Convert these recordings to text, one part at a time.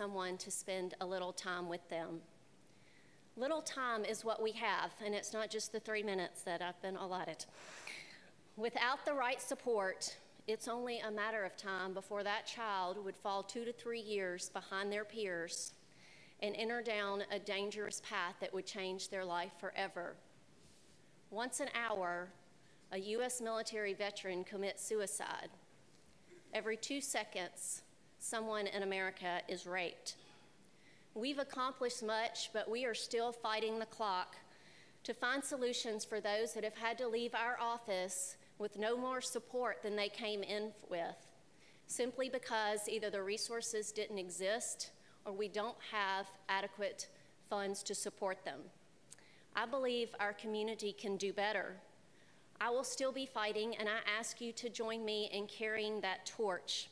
someone to spend a little time with them. Little time is what we have, and it's not just the 3 minutes that I've been allotted. Without the right support, it's only a matter of time before that child would fall 2 to 3 years behind their peers and enter down a dangerous path that would change their life forever. Once an hour, a U.S. military veteran commits suicide. Every 2 seconds, someone in America is raped. We've accomplished much, but we are still fighting the clock to find solutions for those that have had to leave our office with no more support than they came in with, simply because either the resources didn't exist or we don't have adequate funds to support them. I believe our community can do better. I will still be fighting, and I ask you to join me in carrying that torch.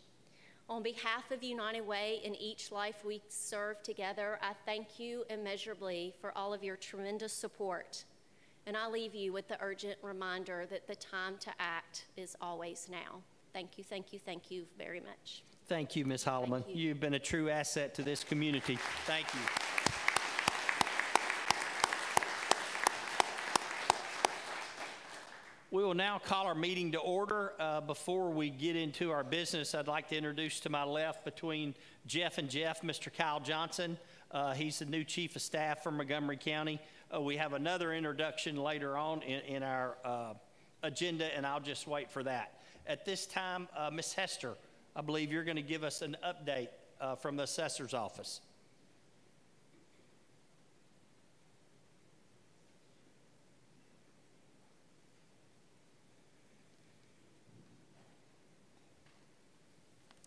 On behalf of United Way and each life we serve together, I thank you immeasurably for all of your tremendous support. And I leave you with the urgent reminder that the time to act is always now. Thank you, thank you, thank you very much. Thank you, Ms. Holloman. You've been a true asset to this community. Thank you. We will now call our meeting to order. Before we get into our business, I'd like to introduce to my left between Jeff and Jeff, Mr. Kyle Johnson. He's the new Chief of Staff for Montgomery County. We have another introduction later on in our agenda, and I'll just wait for that. At this time, Ms. Hester, I believe you're going to give us an update from the Assessor's Office.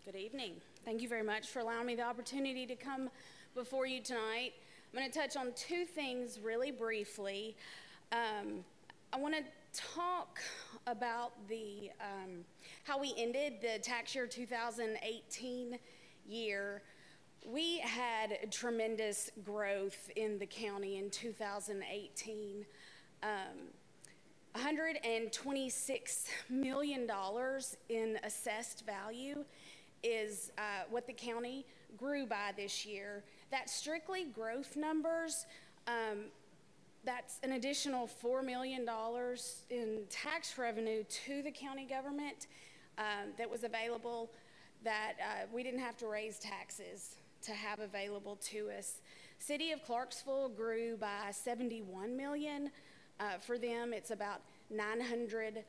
Good evening. Thank you very much for allowing me the opportunity to come before you tonight. I'm going to touch on 2 things really briefly. I want to talk about the how we ended the tax year 2018 year. We had tremendous growth in the county in 2018. $126 million in assessed value is what the county grew by this year. That's strictly growth numbers. That's an additional $4 million in tax revenue to the county government that was available, that we didn't have to raise taxes to have available to us. City of Clarksville grew by $71 million. For them, it's about $900,000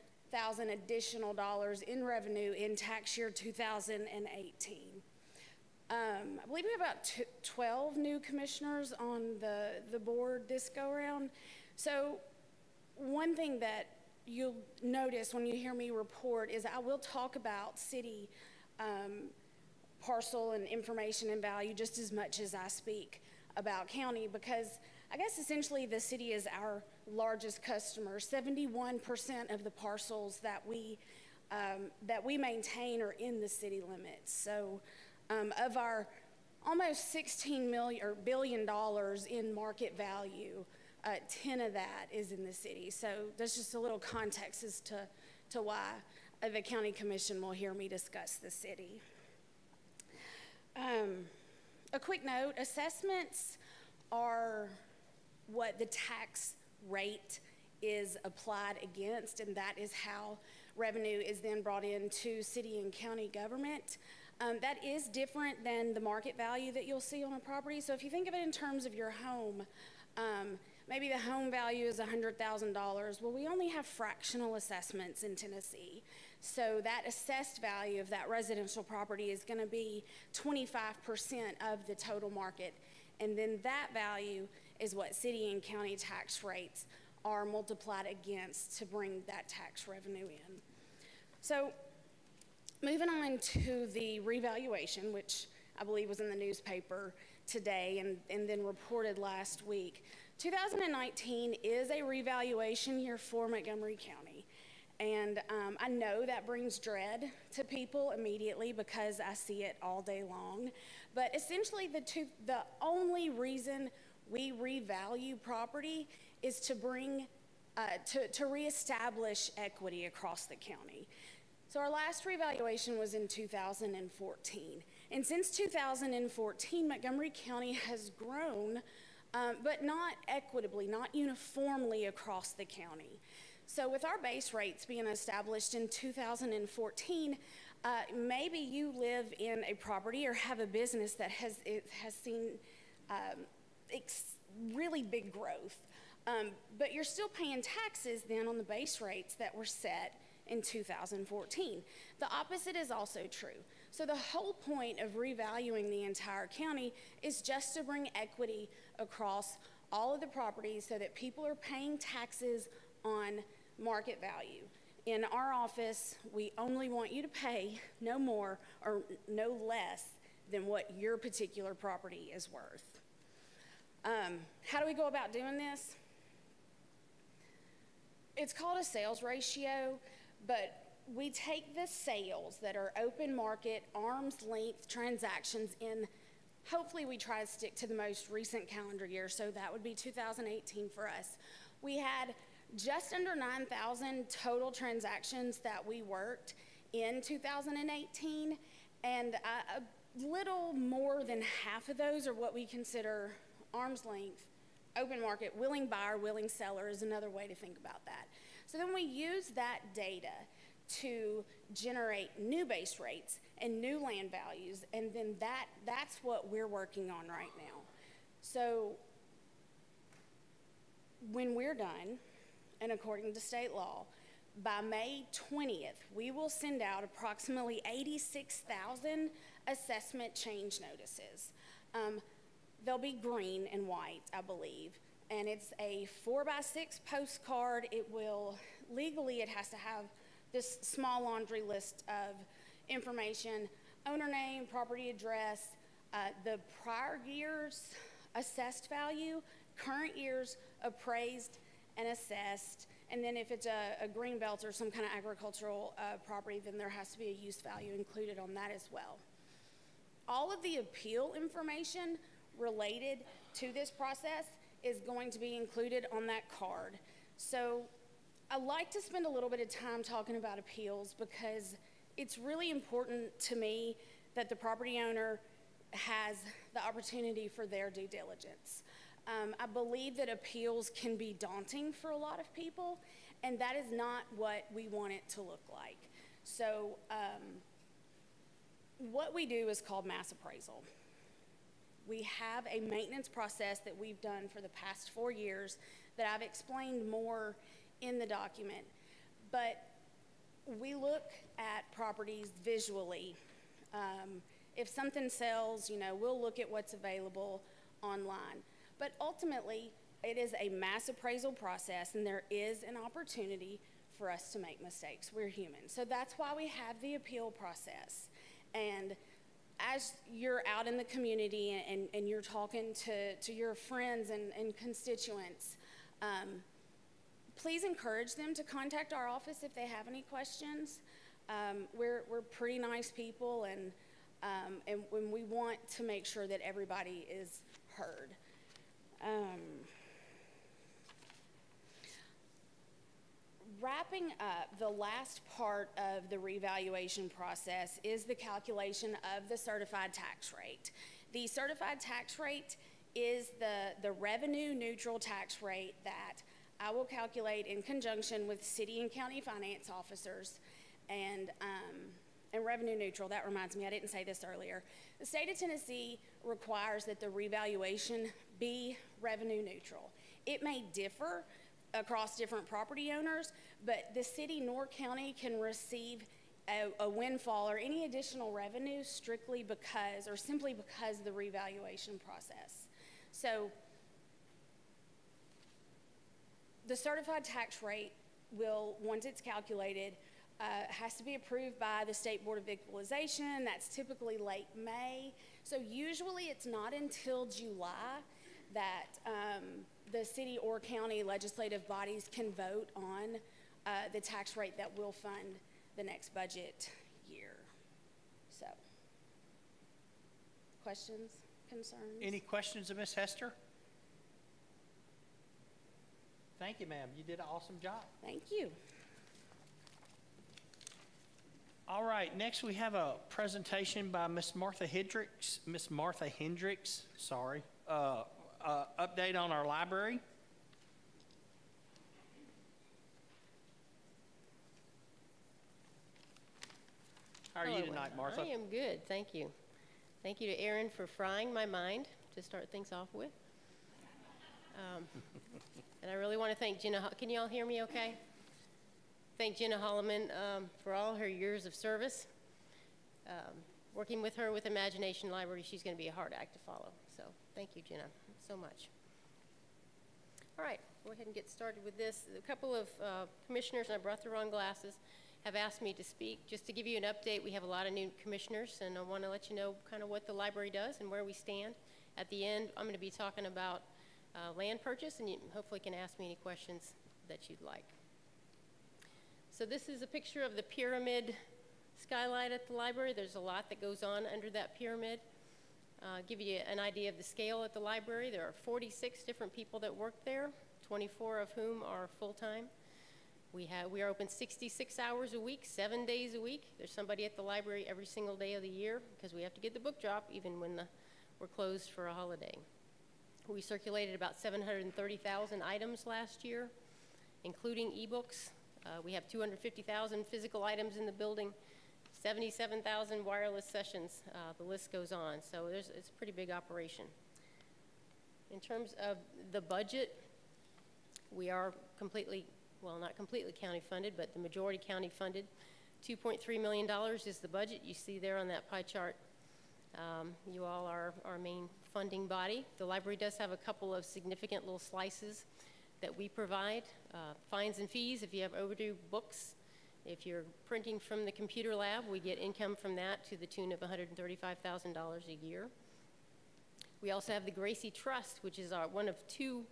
additional dollars in revenue in tax year 2018. I believe we have about 12 new commissioners on the board this go around. So one thing that you'll notice when you hear me report is I will talk about city parcel and information and value just as much as I speak about county, because I guess essentially the city is our largest customer. 71% of the parcels that we maintain are in the city limits. So of our almost $16 billion in market value, 10 of that is in the city. So that's just a little context as to why the county commission will hear me discuss the city. A quick note, assessments are what the tax rate is applied against, and that is how revenue is then brought into city and county government. That is different than the market value that you'll see on a property. So if you think of it in terms of your home, maybe the home value is $100,000. Well, we only have fractional assessments in Tennessee. So that assessed value of that residential property is going to be 25% of the total market. And then that value is what city and county tax rates are multiplied against to bring that tax revenue in. So moving on to the revaluation, which I believe was in the newspaper today and then reported last week. 2019 is a revaluation year for Montgomery County. And I know that brings dread to people immediately because I see it all day long. But essentially the only reason we revalue property is to bring, to reestablish equity across the county. So our last revaluation was in 2014. And since 2014, Montgomery County has grown, but not equitably, not uniformly across the county. So with our base rates being established in 2014, maybe you live in a property or have a business that has seen really big growth, but you're still paying taxes then on the base rates that were set in 2014. The opposite is also true. So the whole point of revaluing the entire county is just to bring equity across all of the properties so that people are paying taxes on market value. In our office, we only want you to pay no more or no less than what your particular property is worth. How do we go about doing this? It's called a sales ratio, but we take the sales that are open market, arm's length transactions in, hopefully we try to stick to the most recent calendar year, so that would be 2018 for us. We had just under 9,000 total transactions that we worked in 2018, and a little more than half of those are what we consider arm's length, open market, willing buyer, willing seller is another way to think about that. So then we use that data to generate new base rates and new land values, and then that's what we're working on right now. So when we're done, and according to state law, by May 20th, we will send out approximately 86,000 assessment change notices. They'll be green and white, I believe, and it's a 4x6 postcard. It will, legally, it has to have this small laundry list of information: owner name, property address, the prior year's assessed value, current year's appraised and assessed, and then if it's a green belt or some kind of agricultural property, then there has to be a use value included on that as well. All of the appeal information related to this process is going to be included on that card. So I like to spend a little bit of time talking about appeals because it's really important to me that the property owner has the opportunity for their due diligence. I believe that appeals can be daunting for a lot of people, and that is not what we want it to look like. So what we do is called mass appraisal. We have a maintenance process that we've done for the past 4 years that I've explained more in the document, but we look at properties visually. If something sells, we'll look at what's available online. But ultimately, it is a mass appraisal process, and there is an opportunity for us to make mistakes. We're human. So that's why we have the appeal process. And as you're out in the community and you're talking to your friends and constituents, please encourage them to contact our office if they have any questions. We're pretty nice people, and we want to make sure that everybody is heard. Wrapping up, the last part of the revaluation process is the calculation of the certified tax rate. The certified tax rate is the revenue neutral tax rate that I will calculate in conjunction with city and county finance officers, and revenue neutral. That reminds me, I didn't say this earlier. The state of Tennessee requires that the revaluation be revenue neutral. It may differ across different property owners, but the city nor county can receive a windfall or any additional revenue strictly because, or simply because, of the revaluation process. So the certified tax rate will, once it's calculated, has to be approved by the State Board of Equalization. That's typically late May. So usually it's not until July that the city or county legislative bodies can vote on the tax rate that will fund the next budget year. So, questions, concerns? Any questions of Ms. Hester? Thank you, ma'am. You did an awesome job. Thank you. All right, next we have a presentation by Miss Martha Hendricks. Sorry. Update on our library. How are you tonight, Martha? I am good, thank you. Thank you to Aaron for frying my mind to start things off with. And I really want to thank Jenna. Can you all hear me okay? Thank Jenna Holloman for all her years of service. Working with her with Imagination Library, she's going to be a hard act to follow. So thank you, Jenna, so much. All right, go ahead and get started with this. A couple of commissioners, and I brought the wrong glasses, have asked me to speak. Just to give you an update, we have a lot of new commissioners, and I want to let you know kind of what the library does and where we stand. At the end, I'm going to be talking about land purchase, and you hopefully can ask me any questions that you'd like. So this is a picture of the pyramid skylight at the library. There's a lot that goes on under that pyramid. Give you an idea of the scale at the library. There are 46 different people that work there, 24 of whom are full-time. We are open 66 hours a week, 7 days a week. There's somebody at the library every single day of the year because we have to get the book drop even when we're closed for a holiday. We circulated about 730,000 items last year, including ebooks. We have 250,000 physical items in the building, 77,000 wireless sessions. The list goes on. So it's a pretty big operation. In terms of the budget, we are completely, well, not completely county funded, but the majority county funded. $2.3 million is the budget you see there on that pie chart. You all are our main funding body. The library does have a couple of significant little slices that we provide. Fines and fees if you have overdue books. If you're printing from the computer lab, we get income from that to the tune of $135,000 a year. We also have the Gracie Trust, which is one of two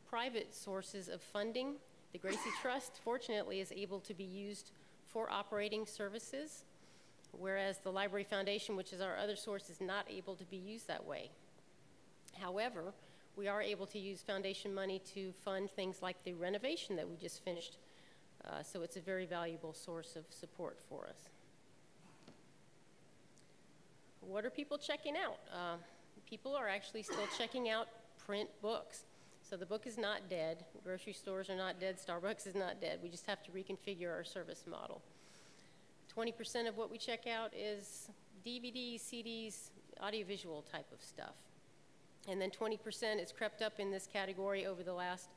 private sources of funding. The Gracie Trust, fortunately, is able to be used for operating services, whereas the Library Foundation, which is our other source, is not able to be used that way. However, we are able to use foundation money to fund things like the renovation that we just finished. So it's a very valuable source of support for us. What are people checking out? People are actually still checking out print books. So the book is not dead. Grocery stores are not dead. Starbucks is not dead. We just have to reconfigure our service model. 20% of what we check out is DVDs, CDs, audiovisual type of stuff. And then 20% is crept up in this category over the last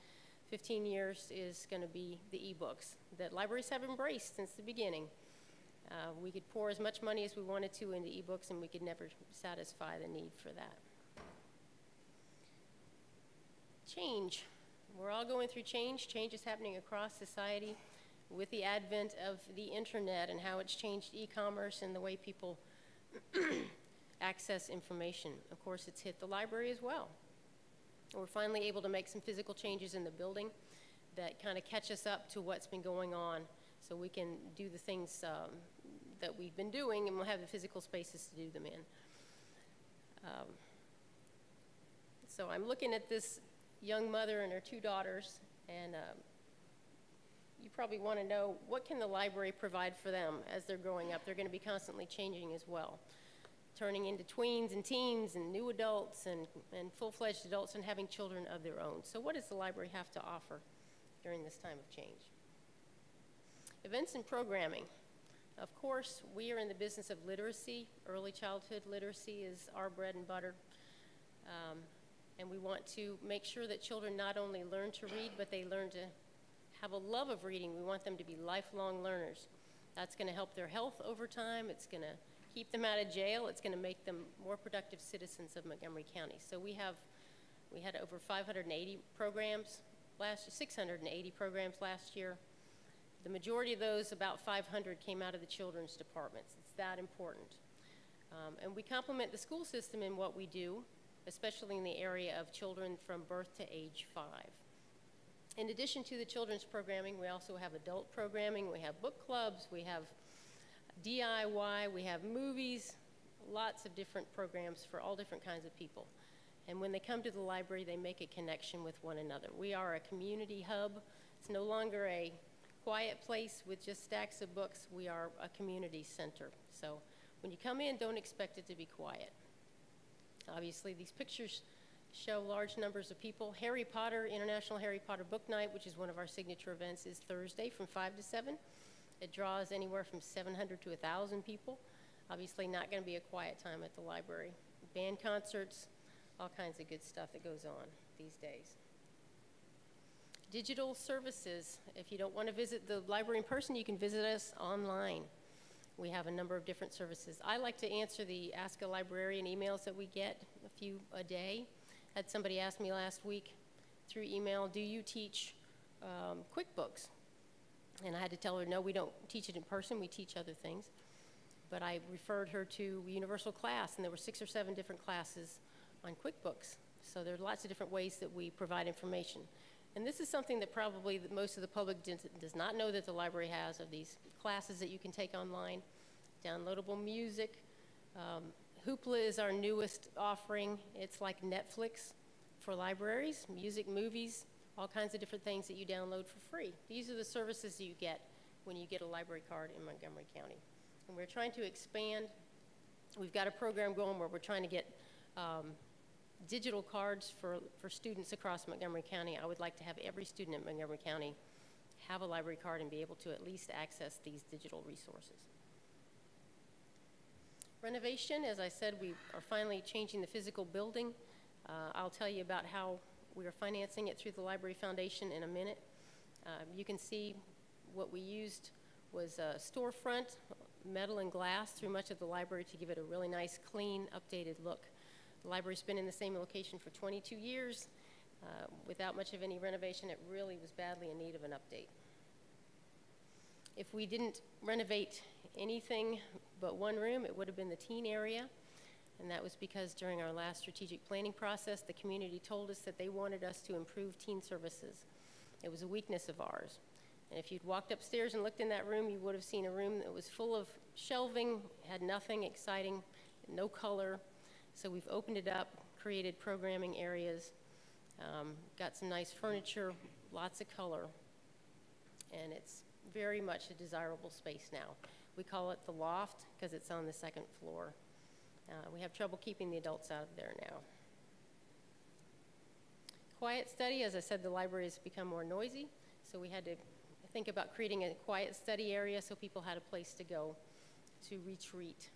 15 years is going to be the ebooks that libraries have embraced since the beginning. We could pour as much money as we wanted to into ebooks, and we could never satisfy the need for that. Change. We're all going through change. Change is happening across society with the advent of the internet and how it's changed e-commerce and the way people access information. Of course, it's hit the library as well. We're finally able to make some physical changes in the building that kind of catch us up to what's been going on so we can do the things that we've been doing, and we'll have the physical spaces to do them in. So I'm looking at this young mother and her two daughters, and you probably want to know, what can the library provide for them as they're growing up? They're going to be constantly changing as well, turning into tweens and teens and new adults and full-fledged adults and having children of their own. So what does the library have to offer during this time of change? Events and programming. Of course, we are in the business of literacy. Early childhood literacy is our bread and butter. And we want to make sure that children not only learn to read, but they learn to have a love of reading. We want them to be lifelong learners. That's going to help their health over time. It's going to keep them out of jail. It's going to make them more productive citizens of Montgomery County. So we had over 580 programs last year, 680 programs last year. The majority of those, about 500, came out of the children's departments. It's that important. And we complement the school system in what we do, especially in the area of children from birth to age 5. In addition to the children's programming, we also have adult programming. We have book clubs. We have DIY. We have movies, lots of different programs for all different kinds of people. And when they come to the library, they make a connection with one another. We are a community hub. It's no longer a quiet place with just stacks of books. We are a community center. So when you come in, don't expect it to be quiet. Obviously, these pictures show large numbers of people. Harry Potter, International Harry Potter Book Night, which is one of our signature events, is Thursday from 5 to 7. It draws anywhere from 700 to 1,000 people. Obviously not going to be a quiet time at the library. Band concerts, all kinds of good stuff that goes on these days. Digital services. If you don't want to visit the library in person, you can visit us online. We have a number of different services. I like to answer the Ask a Librarian emails that we get, a few a day. Had somebody ask me last week through email, do you teach QuickBooks? And I had to tell her, no, we don't teach it in person, we teach other things. But I referred her to Universal Class, and there were 6 or 7 different classes on QuickBooks. So there are lots of different ways that we provide information. And this is something that probably most of the public does not know that the library has, of these classes that you can take online. Downloadable music. Hoopla is our newest offering. It's like Netflix for libraries, music, movies, all kinds of different things that you download for free. These are the services that you get when you get a library card in Montgomery County. And we're trying to expand. We've got a program going where we're trying to get digital cards for students across Montgomery County. I would like to have every student in Montgomery County have a library card and be able to at least access these digital resources. Renovation, as I said, we are finally changing the physical building. I'll tell you about how we are financing it through the Library Foundation in a minute. You can see what we used was a storefront, metal and glass through much of the library to give it a really nice, clean, updated look. The library's been in the same location for 22 years. Without much of any renovation, it really was badly in need of an update. If we didn't renovate anything but one room, it would have been the teen area. And that was because during our last strategic planning process, the community told us that they wanted us to improve teen services. It was a weakness of ours. And if you'd walked upstairs and looked in that room, you would have seen a room that was full of shelving, had nothing exciting, no color. So we've opened it up, created programming areas, got some nice furniture, lots of color, and it's very much a desirable space now. We call it the loft because it's on the 2nd floor. We have trouble keeping the adults out of there now. Quiet study, as I said, the library has become more noisy, so we had to think about creating a quiet study area so people had a place to go to retreat.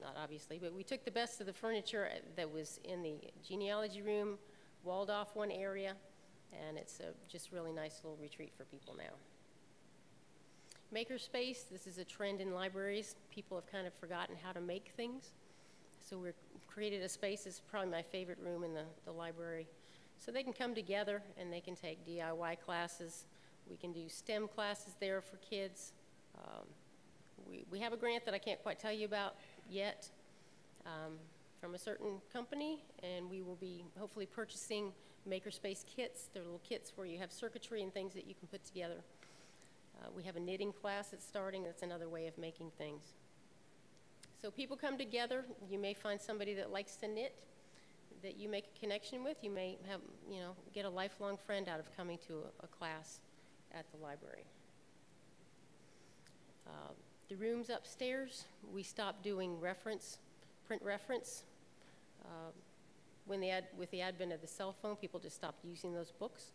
Not obviously, but we took the best of the furniture that was in the genealogy room, walled off one area, and it's a just really nice little retreat for people now. Makerspace, this is a trend in libraries. People have kind of forgotten how to make things. So we've created a space, it's probably my favorite room in the library. So they can come together and they can take DIY classes. We can do STEM classes there for kids. We have a grant that I can't quite tell you about yet from a certain company, and we will be hopefully purchasing makerspace kits. They're little kits where you have circuitry and things that you can put together. We have a knitting class that's starting. That's another way of making things. So people come together. You may find somebody that likes to knit that you make a connection with. You may have, get a lifelong friend out of coming to a class at the library. The rooms upstairs, we stopped doing print reference. With the advent of the cell phone, people just stopped using those books.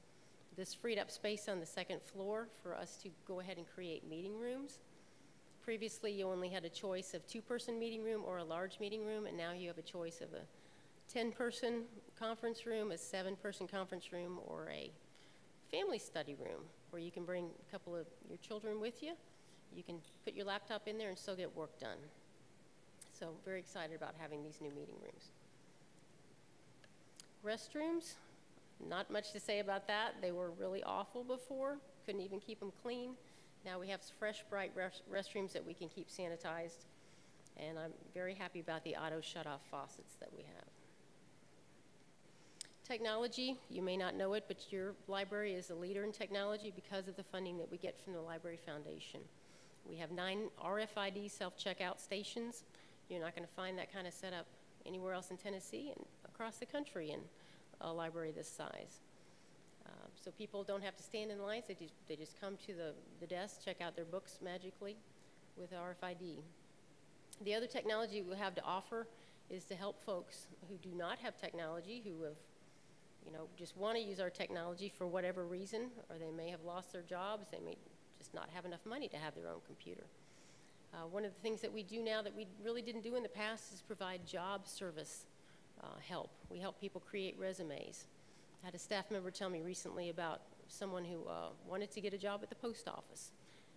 This freed up space on the 2nd floor for us to go ahead and create meeting rooms. Previously, you only had a choice of 2-person meeting room or a large meeting room, and now you have a choice of a 10-person conference room, a 7-person conference room, or a family study room where you can bring a couple of your children with you. You can put your laptop in there and still get work done. So very excited about having these new meeting rooms. Restrooms, not much to say about that. They were really awful before, couldn't even keep them clean. Now we have fresh, bright restrooms that we can keep sanitized, and I'm very happy about the auto shut-off faucets that we have. Technology, you may not know it, but your library is a leader in technology because of the funding that we get from the Library Foundation. We have 9 RFID self-checkout stations. You're not going to find that kind of setup anywhere else in Tennessee and across the country in a library this size. So people don't have to stand in lines. They just come to the desk, check out their books magically with RFID. The other technology we have to offer is to help folks who do not have technology, who have, just want to use our technology for whatever reason, or they may have lost their jobs, they may just not have enough money to have their own computer. One of the things that we do now that we really didn't do in the past is provide job service help. We help people create resumes. I had a staff member tell me recently about someone who wanted to get a job at the post office.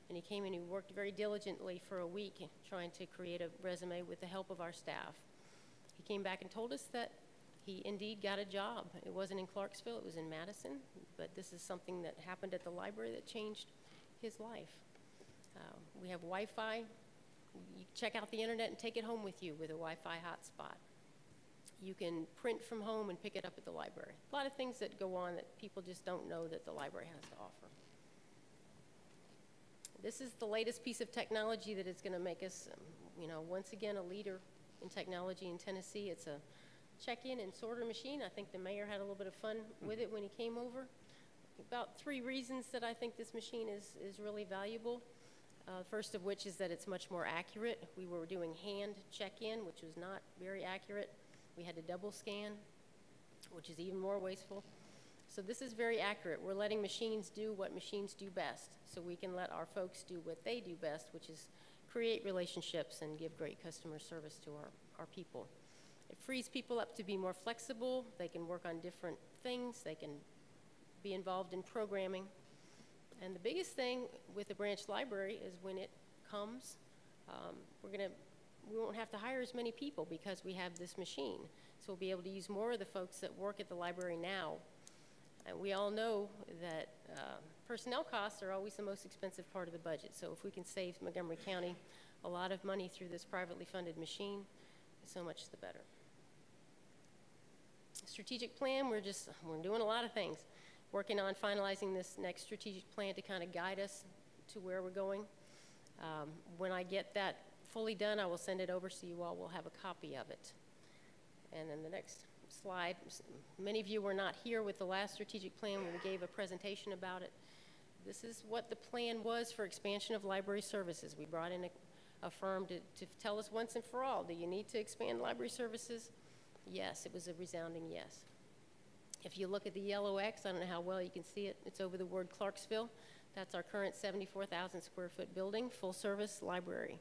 And he came in, he worked very diligently for a week trying to create a resume with the help of our staff. He came back and told us that he indeed got a job. It wasn't in Clarksville, it was in Madison, but this is something that happened at the library that changed his life. We have Wi-Fi. You check out the internet and take it home with you with a Wi-Fi hotspot. You can print from home and pick it up at the library. A lot of things that go on that people just don't know that the library has to offer. This is the latest piece of technology that is going to make us, once again, a leader in technology in Tennessee. It's a check-in and sorter machine. I think the mayor had a little bit of fun with it when he came over. About 3 reasons that I think this machine is really valuable. First of which is that it's much more accurate. We were doing hand check-in, which was not very accurate. We had to double scan, which is even more wasteful. So this is very accurate. We're letting machines do what machines do best, so we can let our folks do what they do best, which is create relationships and give great customer service to our people. It frees people up to be more flexible. They can work on different things. They can be involved in programming. And the biggest thing with the branch library is when it comes, we won't have to hire as many people because we have this machine. So we'll be able to use more of the folks that work at the library now. And we all know that personnel costs are always the most expensive part of the budget. So if we can save Montgomery County a lot of money through this privately funded machine, so much the better. Strategic plan, we're doing a lot of things. Working on finalizing this next strategic plan to kind of guide us to where we're going. When I get that fully done, I will send it over so you all will have a copy of it. And then the next slide, many of you were not here with the last strategic plan when we gave a presentation about it. This is what the plan was for expansion of library services. We brought in a firm to tell us once and for all, do you need to expand library services? Yes, it was a resounding yes. If you look at the yellow X, I don't know how well you can see it, it's over the word Clarksville. That's our current 74,000 square foot building, full service library.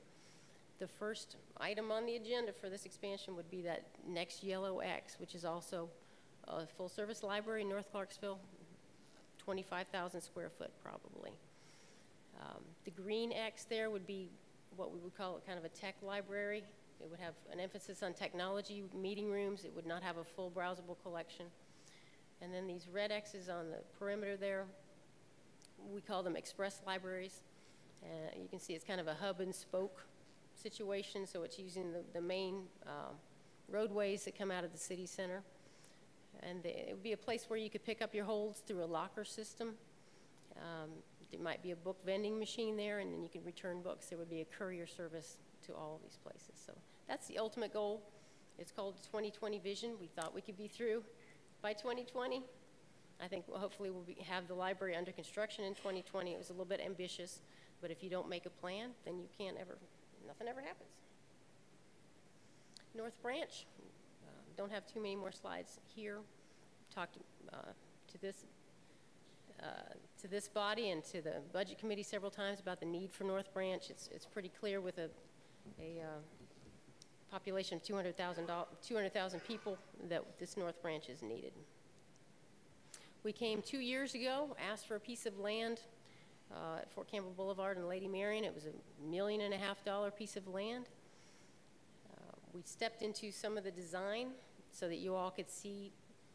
The first item on the agenda for this expansion would be that next yellow X, which is also a full service library in North Clarksville, 25,000 square foot probably. The green X there would be what we would call kind of a tech library. It would have an emphasis on technology, meeting rooms. It would not have a full browsable collection. And then these red X's on the perimeter there, we call them express libraries. You can see it's kind of a hub and spoke situation, so it's using the main roadways that come out of the city center. And it would be a place where you could pick up your holds through a locker system. There might be a book vending machine there, and then you can return books. There would be a courier service to all of these places. So that's the ultimate goal. It's called 2020 Vision. We thought we could be through by 2020. I think hopefully we'll have the library under construction in 2020. It was a little bit ambitious, but if you don't make a plan, then you can't ever, nothing ever happens. North Branch, don't have too many more slides here. Talked to this body and to the budget committee several times about the need for North Branch. It's pretty clear with a population of 200,000 people that this North Branch is needed. We came 2 years ago, asked for a piece of land at Fort Campbell Boulevard in Lady Marion. It was $1.5 million piece of land. We stepped into some of the design so that you all could see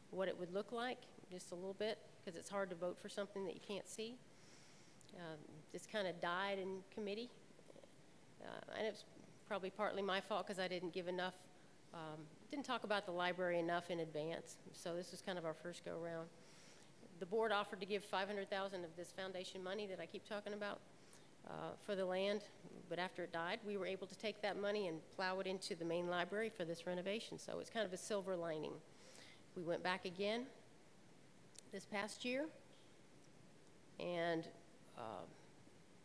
what it would look like just a little bit, because it's hard to vote for something that you can't see. This kind of died in committee, and it was probably partly my fault because I didn't give enough, didn't talk about the library enough in advance, so this was kind of our first go around. The board offered to give $500,000 of this foundation money that I keep talking about for the land, but after it died, we were able to take that money and plow it into the main library for this renovation, so it's kind of a silver lining. We went back again this past year And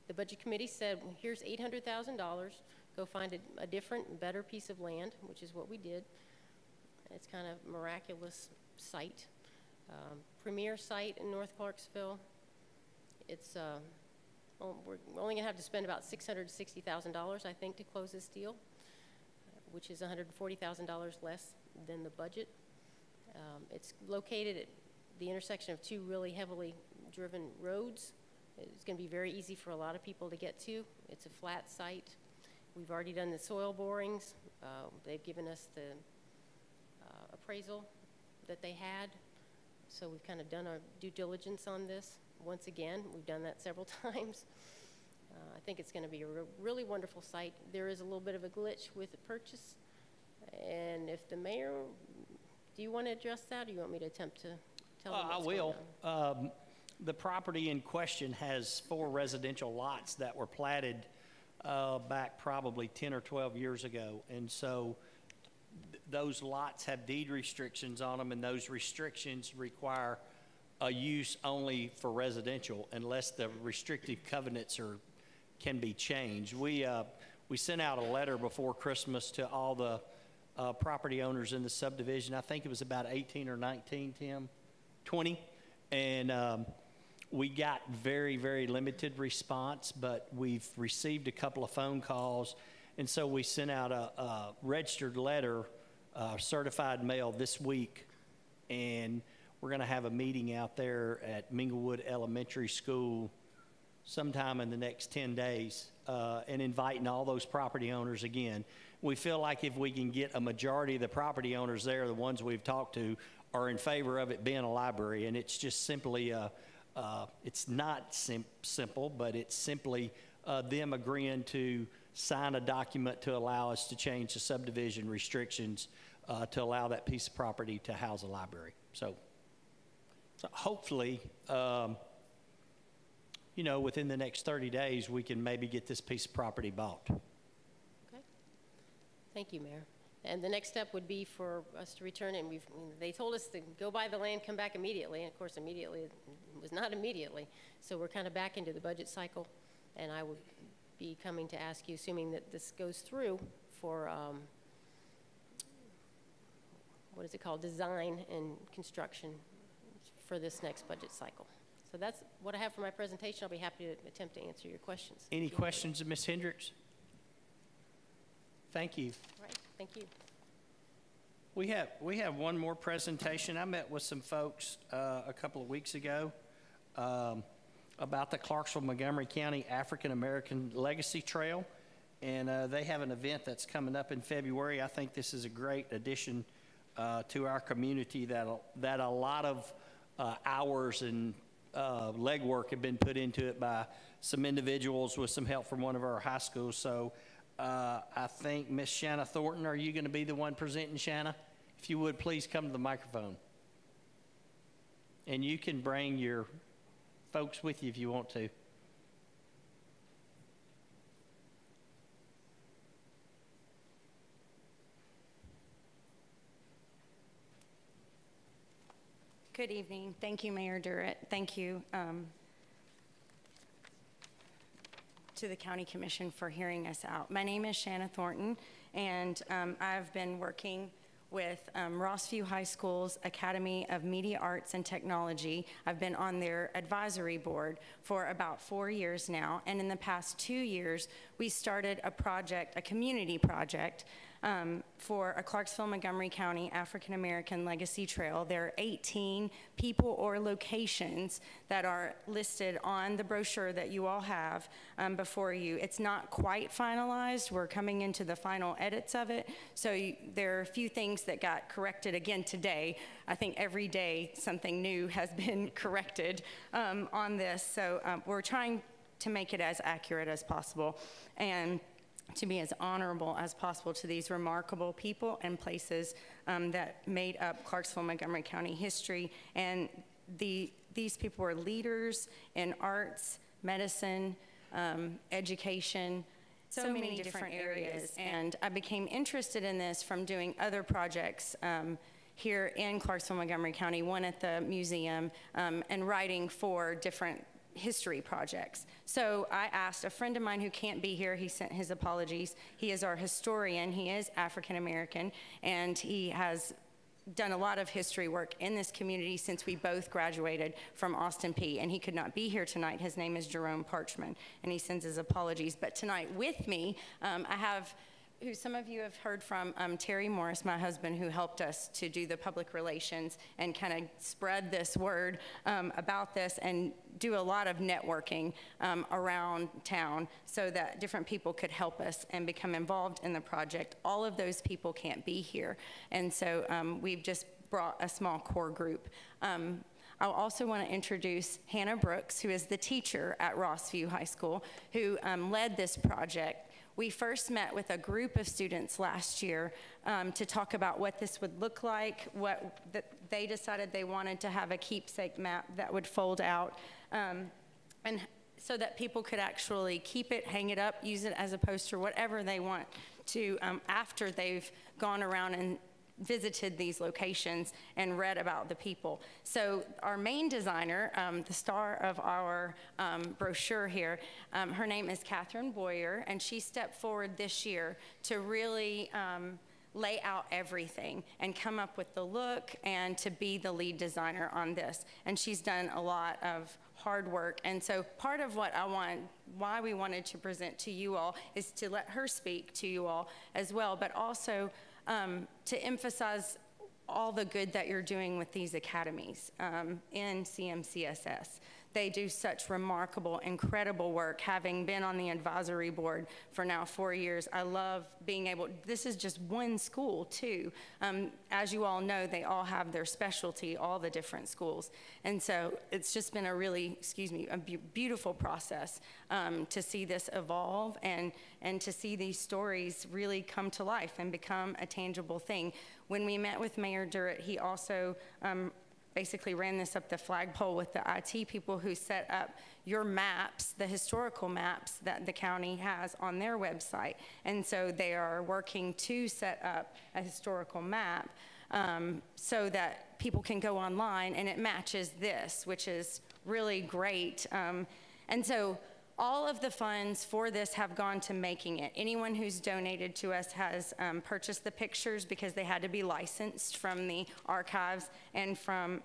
the Budget Committee said, well, here's $800,000. Go find a different, better piece of land, which is what we did. It's kind of a miraculous site. Premier site in North Clarksville. It's, well, we're only going to have to spend about $660,000, I think, to close this deal, which is $140,000 less than the budget. It's located at the intersection of two really heavily driven roads. It's going to be very easy for a lot of people to get to. It's a flat site. We've already done the soil borings. They've given us the appraisal that they had. So we've kind of done our due diligence on this. Once again, we've done that several times. I think it's going to be a really wonderful site. There is a little bit of a glitch with the purchase. And if the mayor, do you want to address that, or do you want me to attempt to tell them what's going on? I will. The property in question has 4 residential lots that were platted back probably 10 or 12 years ago. And so those lots have deed restrictions on them, and those restrictions require a use only for residential unless the restrictive covenants can be changed. We sent out a letter before Christmas to all the property owners in the subdivision. I think it was about 18 or 19, Tim, 20. And we got very, very limited response, but we've received a couple of phone calls. And so we sent out a registered letter, certified mail this week. And we're going to have a meeting out there at Minglewood Elementary School sometime in the next 10 days and inviting all those property owners again. We feel like if we can get a majority of the property owners there, the ones we've talked to, are in favor of it being a library. And it's just simply, it's not simple, but it's simply them agreeing to sign a document to allow us to change the subdivision restrictions to allow that piece of property to house a library. So hopefully, you know, within the next 30 days, we can maybe get this piece of property bought. Okay. Thank you, Mayor. And the next step would be for us to return, and they told us to go buy the land, come back immediately, and of course immediately it was not immediately. So we're kind of back into the budget cycle, and I would be coming to ask you, assuming that this goes through, for what is it called, design and construction for this next budget cycle. So that's what I have for my presentation. I'll be happy to attempt to answer your questions. Any questions of Ms. Hendricks? Thank you. All right, thank you. We have one more presentation. I met with some folks a couple of weeks ago about the Clarksville-Montgomery County African American Legacy Trail, and they have an event that's coming up in February. I think this is a great addition to our community that a lot of hours and legwork have been put into it by some individuals with some help from one of our high schools. So I think Miss Shanna Thornton, are you going to be the one presenting, Shanna? If you would, please come to the microphone. And you can bring your folks with you if you want to. Good evening. Thank you, Mayor Durrett. Thank you to the County Commission for hearing us out. My name is Shanna Thornton, and I've been working with Rossview High School's Academy of Media Arts and Technology. I've been on their advisory board for about 4 years now, and in the past 2 years, we started a project, a community project, for a Clarksville-Montgomery County African American Legacy Trail. There are 18 people or locations that are listed on the brochure that you all have before you. It's not quite finalized. We're coming into the final edits of it. So there are a few things that got corrected again today. I think every day something new has been corrected on this. So we're trying to make it as accurate as possible and to be as honorable as possible to these remarkable people and places that made up Clarksville-Montgomery County history. And these people were leaders in arts, medicine, education, so many different areas. And I became interested in this from doing other projects here in Clarksville-Montgomery County, one at the museum, and writing for different history projects. So I asked a friend of mine who can't be here, he sent his apologies. He is our historian, he is African American, and he has done a lot of history work in this community since we both graduated from Austin P, and he could not be here tonight. His name is Jerome Parchman, and he sends his apologies. But tonight with me, I have who some of you have heard from, Terry Morris, my husband, who helped us to do the public relations and kind of spread this word about this and do a lot of networking around town so that different people could help us and become involved in the project. All of those people can't be here, and so we've just brought a small core group. I also want to introduce Hannah Brooks, who is the teacher at Rossview High School, who led this project. We first met with a group of students last year to talk about what this would look like, they decided they wanted to have a keepsake map that would fold out, and so that people could actually keep it, hang it up, use it as a poster, whatever they want to after they've gone around and visited these locations and read about the people. So our main designer, the star of our brochure here, her name is Catherine Boyer, and she stepped forward this year to really lay out everything and come up with the look and to be the lead designer on this. And she's done a lot of hard work. And so part of what why we wanted to present to you all is to let her speak to you all as well, but also to emphasize all the good that you're doing with these academies in CMCSS. They do such remarkable, incredible work. Having been on the advisory board for now 4 years, I love being able, this is just one school too. As you all know, they all have their specialty, all the different schools. And so it's just been a really, a beautiful process to see this evolve and to see these stories really come to life and become a tangible thing. When we met with Mayor Durrett, he also basically ran this up the flagpole with the IT people who set up your maps, the historical maps that the county has on their website. And so they are working to set up a historical map so that people can go online and it matches this, which is really great. And so all of the funds for this have gone to making it. Anyone who's donated to us has purchased the pictures because they had to be licensed from the archives and from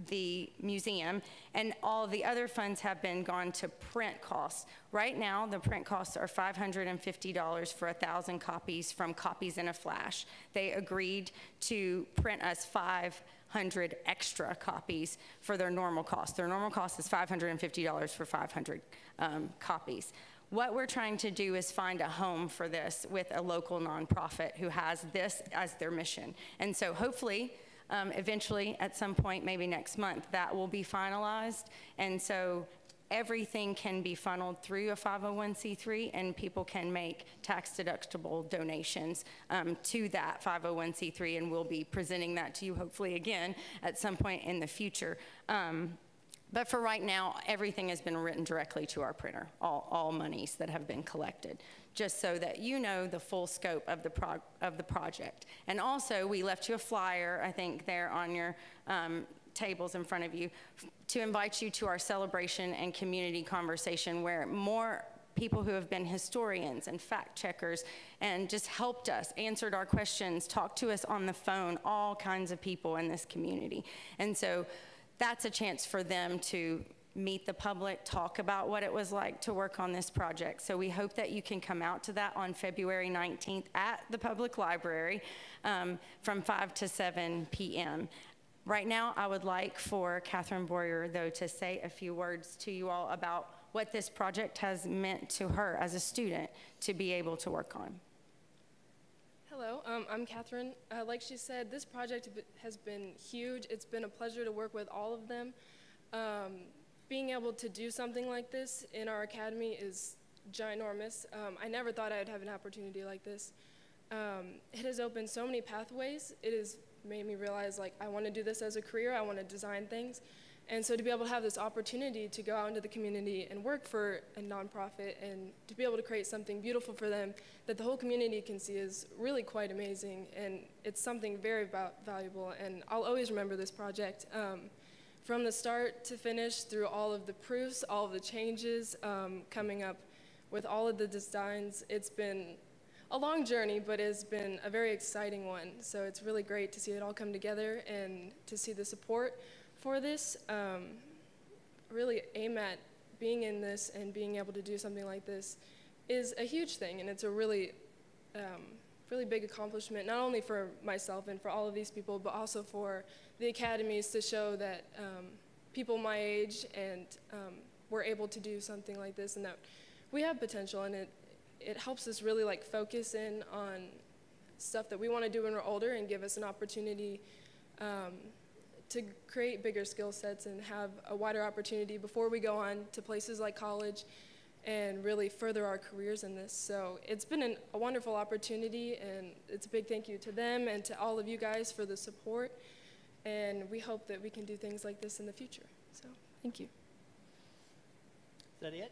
the museum. And all the other funds have been gone to print costs. Right now, the print costs are $550 for 1,000 copies from Copies in a Flash. They agreed to print us 500 extra copies for their normal cost. Their normal cost is $550 for 500 copies. What we're trying to do is find a home for this with a local nonprofit who has this as their mission. And so hopefully, eventually, at some point, maybe next month, that will be finalized. And so everything can be funneled through a 501c3 and people can make tax-deductible donations to that 501c3, and we'll be presenting that to you hopefully again at some point in the future. But for right now, everything has been written directly to our printer, all monies that have been collected, just so that you know the full scope of the project. And also, we left you a flyer, I think, there on your tables in front of you, to invite you to our celebration and community conversation where more people who have been historians and fact checkers and just helped us, answered our questions, talked to us on the phone, all kinds of people in this community. And so that's a chance for them to meet the public, talk about what it was like to work on this project. So we hope that you can come out to that on February 19th at the public library from 5 to 7 p.m. Right now, I would like for Catherine Boyer, though, to say a few words to you all about what this project has meant to her as a student to be able to work on. Hello, I'm Catherine. Like she said, this project has been huge. It's been a pleasure to work with all of them. Being able to do something like this in our academy is ginormous. I never thought I would have an opportunity like this. It has opened so many pathways. It has made me realize, like, I want to do this as a career. I want to design things. And so to be able to have this opportunity to go out into the community and work for a nonprofit and to be able to create something beautiful for them that the whole community can see is really quite amazing. And it's something very valuable. And I'll always remember this project. from the start to finish through all of the proofs, all of the changes, coming up with all of the designs. It's been a long journey, but it's been a very exciting one. So it's really great to see it all come together and to see the support for this. Really aim at being in this and being able to do something like this is a huge thing, and it's a really, really big accomplishment, not only for myself and for all of these people, but also for the academies to show that people my age and we're able to do something like this, and that we have potential, and it helps us really like focus in on stuff that we want to do when we're older and give us an opportunity to create bigger skill sets and have a wider opportunity before we go on to places like college and really further our careers in this. So it's been a wonderful opportunity, and it's a big thank you to them and to all of you guys for the support, and we hope that we can do things like this in the future. So thank you. Is that it?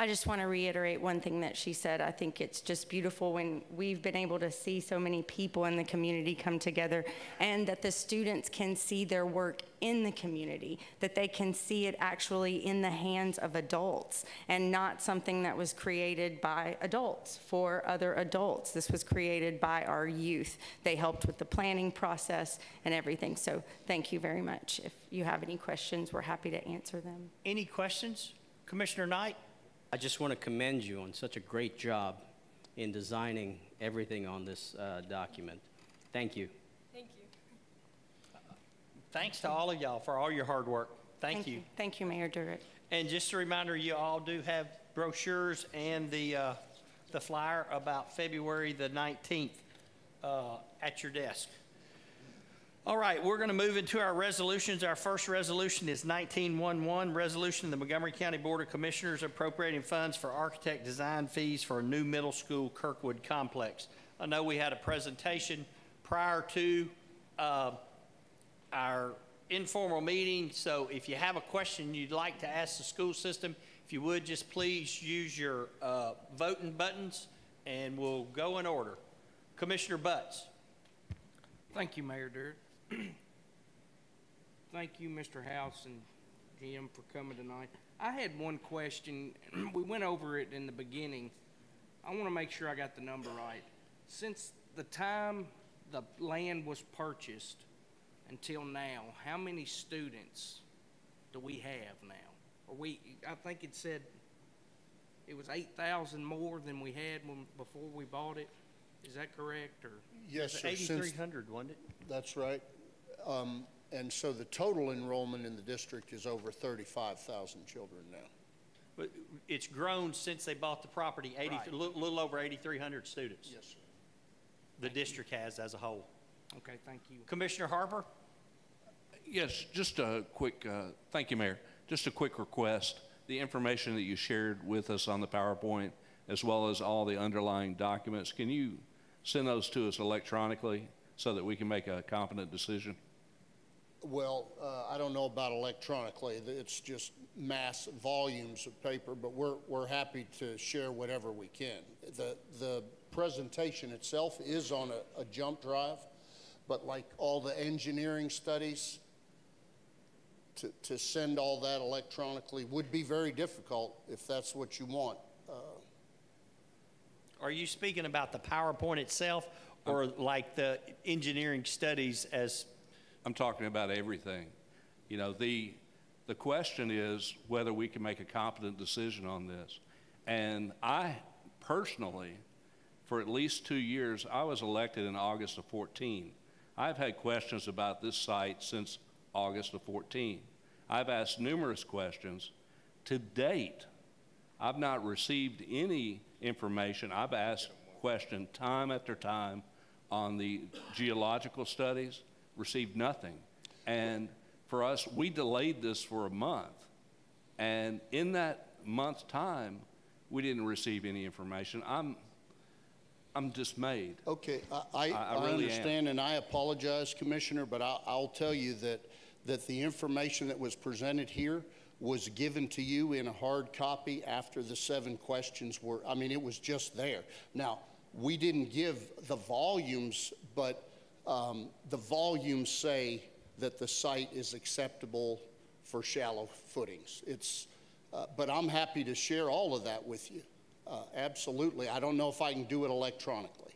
I just want to reiterate one thing that she said. I think it's just beautiful when we've been able to see so many people in the community come together, and that the students can see their work in the community, that they can see it actually in the hands of adults and not something that was created by adults for other adults. This was created by our youth. They helped with the planning process and everything. So thank you very much. If you have any questions, we're happy to answer them. Any questions? Commissioner Knight? I just want to commend you on such a great job in designing everything on this document. Thank you. Thank you. Thanks to all of y'all for all your hard work. Thank you. Thank you, Mayor Durrett. And just a reminder, you all do have brochures and the flyer about February the 19th at your desk. All right, we're going to move into our resolutions. Our first resolution is 1911, resolution of the Montgomery County Board of Commissioners appropriating funds for architect design fees for a new middle school Kirkwood complex. I know we had a presentation prior to our informal meeting, so if you have a question you'd like to ask the school system, if you would just please use your voting buttons and we'll go in order. Commissioner Butts. Thank you, Mayor Durrett. Thank you, Mr. House and Jim, for coming tonight. I had one question. We went over it in the beginning. I want to make sure I got the number right. Since the time the land was purchased until now, how many students do we have now? I think it said it was 8,000 more than we had before we bought it. Is that correct? Or yes, sir. 8,300, wasn't it? That's right. And so the total enrollment in the district is over 35,000 children now. But it's grown since they bought the property, Right. a little over 8,300 students. Yes, sir. The district has as a whole. Okay, thank you. Commissioner Harper? Yes, just a quick, thank you, Mayor. Just a quick request. The information that you shared with us on the PowerPoint, as well as all the underlying documents, can you send those to us electronically so that we can make a competent decision? Well, I don't know about electronically. It's just mass volumes of paper, but we're happy to share whatever we can. The presentation itself is on a jump drive, but like all the engineering studies, to send all that electronically would be very difficult if that's what you want. Are you speaking about the PowerPoint itself or like the engineering studies as? I'm talking about everything. You know, the question is whether we can make a competent decision on this. And I personally, for at least 2 years, I was elected in August of 14. I've had questions about this site since August of 14. I've asked numerous questions. To date, I've not received any information. I've asked questions time after time on the geological studies, received nothing. And for us, we delayed this for a month. And in that month's time, we didn't receive any information. I'm dismayed. Okay, I really understand, and I apologize, Commissioner, but I'll tell you that the information that was presented here was given to you in a hard copy after the 7 questions were, I mean, it was just there. Now, we didn't give the volumes, but the volumes say that the site is acceptable for shallow footings. But I'm happy to share all of that with you. Absolutely. I don't know if I can do it electronically.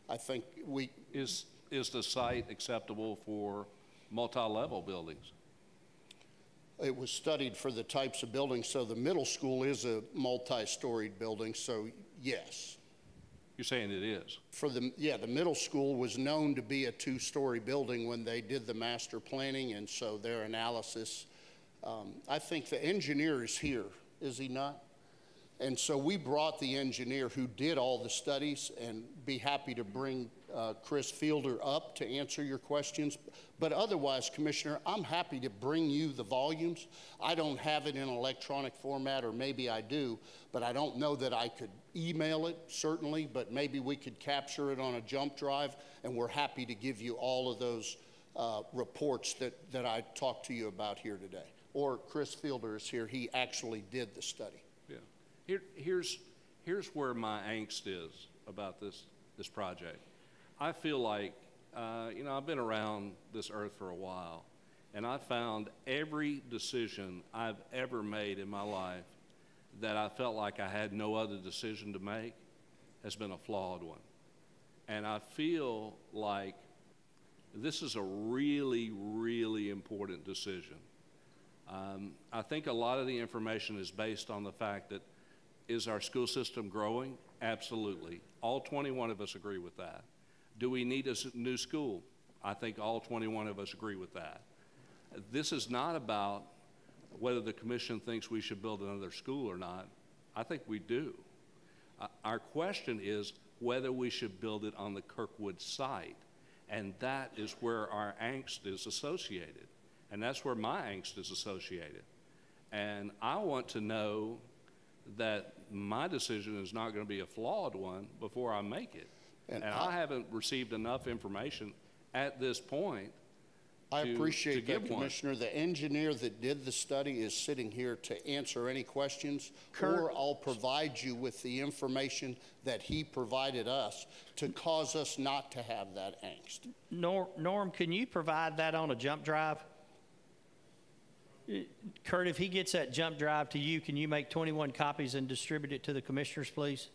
I think we... Is the site acceptable for multi-level buildings? It was studied for the types of buildings, so the middle school is a multi-storied building, so yes. You're saying it is? The middle school was known to be a two-story building when they did the master planning, and so their analysis, I think the engineer is here, is he not? And so we brought the engineer who did all the studies, and be happy to bring Chris Fielder up to answer your questions. But otherwise, Commissioner, I'm happy to bring you the volumes. I don't have it in electronic format, or maybe I do, but I don't know that I could email it, certainly, but maybe we could capture it on a jump drive, and we're happy to give you all of those reports that I talked to you about here today. Or Chris Fielder is here. He actually did the study. Yeah. Here's where my angst is about this project. I feel like, I've been around this earth for a while, and I found every decision I've ever made in my life that I felt like I had no other decision to make has been a flawed one. And I feel like this is a really, really important decision. I think a lot of the information is based on the fact that, is our school system growing? Absolutely. All 21 of us agree with that. Do we need a new school? I think all 21 of us agree with that. This is not about whether the commission thinks we should build another school or not. I think we do. Our question is whether we should build it on the Kirkwood site. And that is where our angst is associated. And that's where my angst is associated. And I want to know that my decision is not going to be a flawed one before I make it. And I haven't received enough information at this point. I appreciate that, Commissioner. The engineer that did the study is sitting here to answer any questions, or I'll provide you with the information that he provided us to cause us not to have that angst. Norm, can you provide that on a jump drive? Kurt, if he gets that jump drive to you, can you make 21 copies and distribute it to the commissioners, please?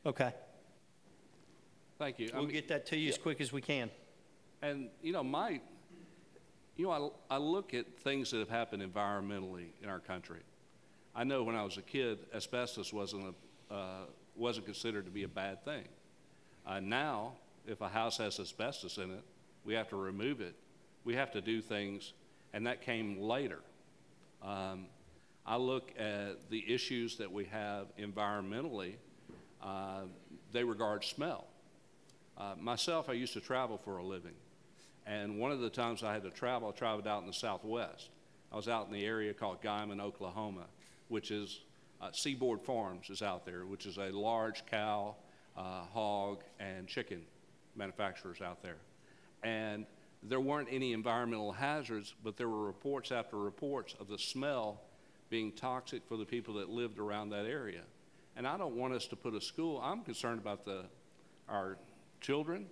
Okay. Thank you. We'll get that to you as quick as we can. And, I look at things that have happened environmentally in our country. I know when I was a kid, asbestos wasn't considered to be a bad thing. Now, if a house has asbestos in it, we have to remove it. We have to do things, and that came later. I look at the issues that we have environmentally. They regard smell. Myself, I used to travel for a living. And one of the times I had to travel, I traveled out in the Southwest. I was out in the area called Guymon, Oklahoma, which is Seaboard Farms is out there, which is a large cow, hog, and chicken manufacturers out there. And there weren't any environmental hazards, but there were reports after reports of the smell being toxic for the people that lived around that area. And I don't want us to put a school, I'm concerned about our children,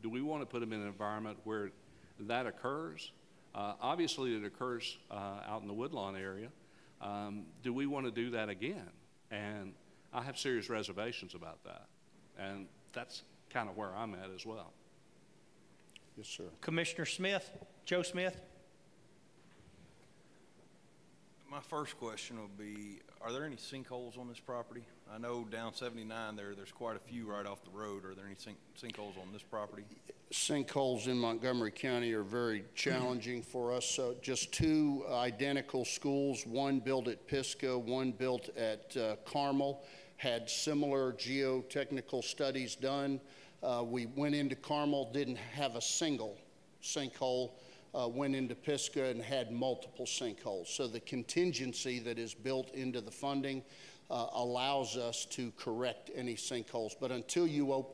Do we want to put them in an environment where that occurs? Obviously, it occurs out in the Woodlawn area. Do we want to do that again? And I have serious reservations about that. And that's kind of where I'm at as well. Yes, sir. Commissioner Smith, Joe Smith. My first question would be, are there any sinkholes on this property? I know down 79 there's quite a few right off the road. Are there any sinkholes on this property? Sinkholes in Montgomery County are very challenging for us. So just two identical schools, one built at Pisgah, one built at Carmel, had similar geotechnical studies done. We went into Carmel, didn't have a single sinkhole. Went into Pisgah and had multiple sinkholes. So the contingency that is built into the funding allows us to correct any sinkholes. But until you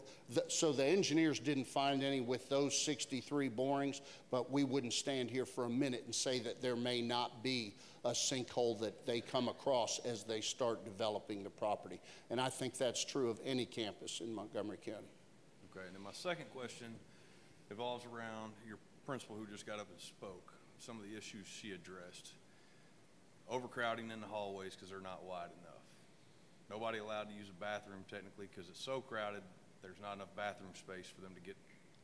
so the engineers didn't find any with those 63 borings, but we wouldn't stand here for a minute and say that there may not be a sinkhole that they come across as they start developing the property. And I think that's true of any campus in Montgomery County. Okay, and then my second question revolves around your principal who just got up and spoke, some of the issues she addressed. Overcrowding in the hallways because they're not wide enough. Nobody allowed to use a bathroom technically because it's so crowded, there's not enough bathroom space for them to get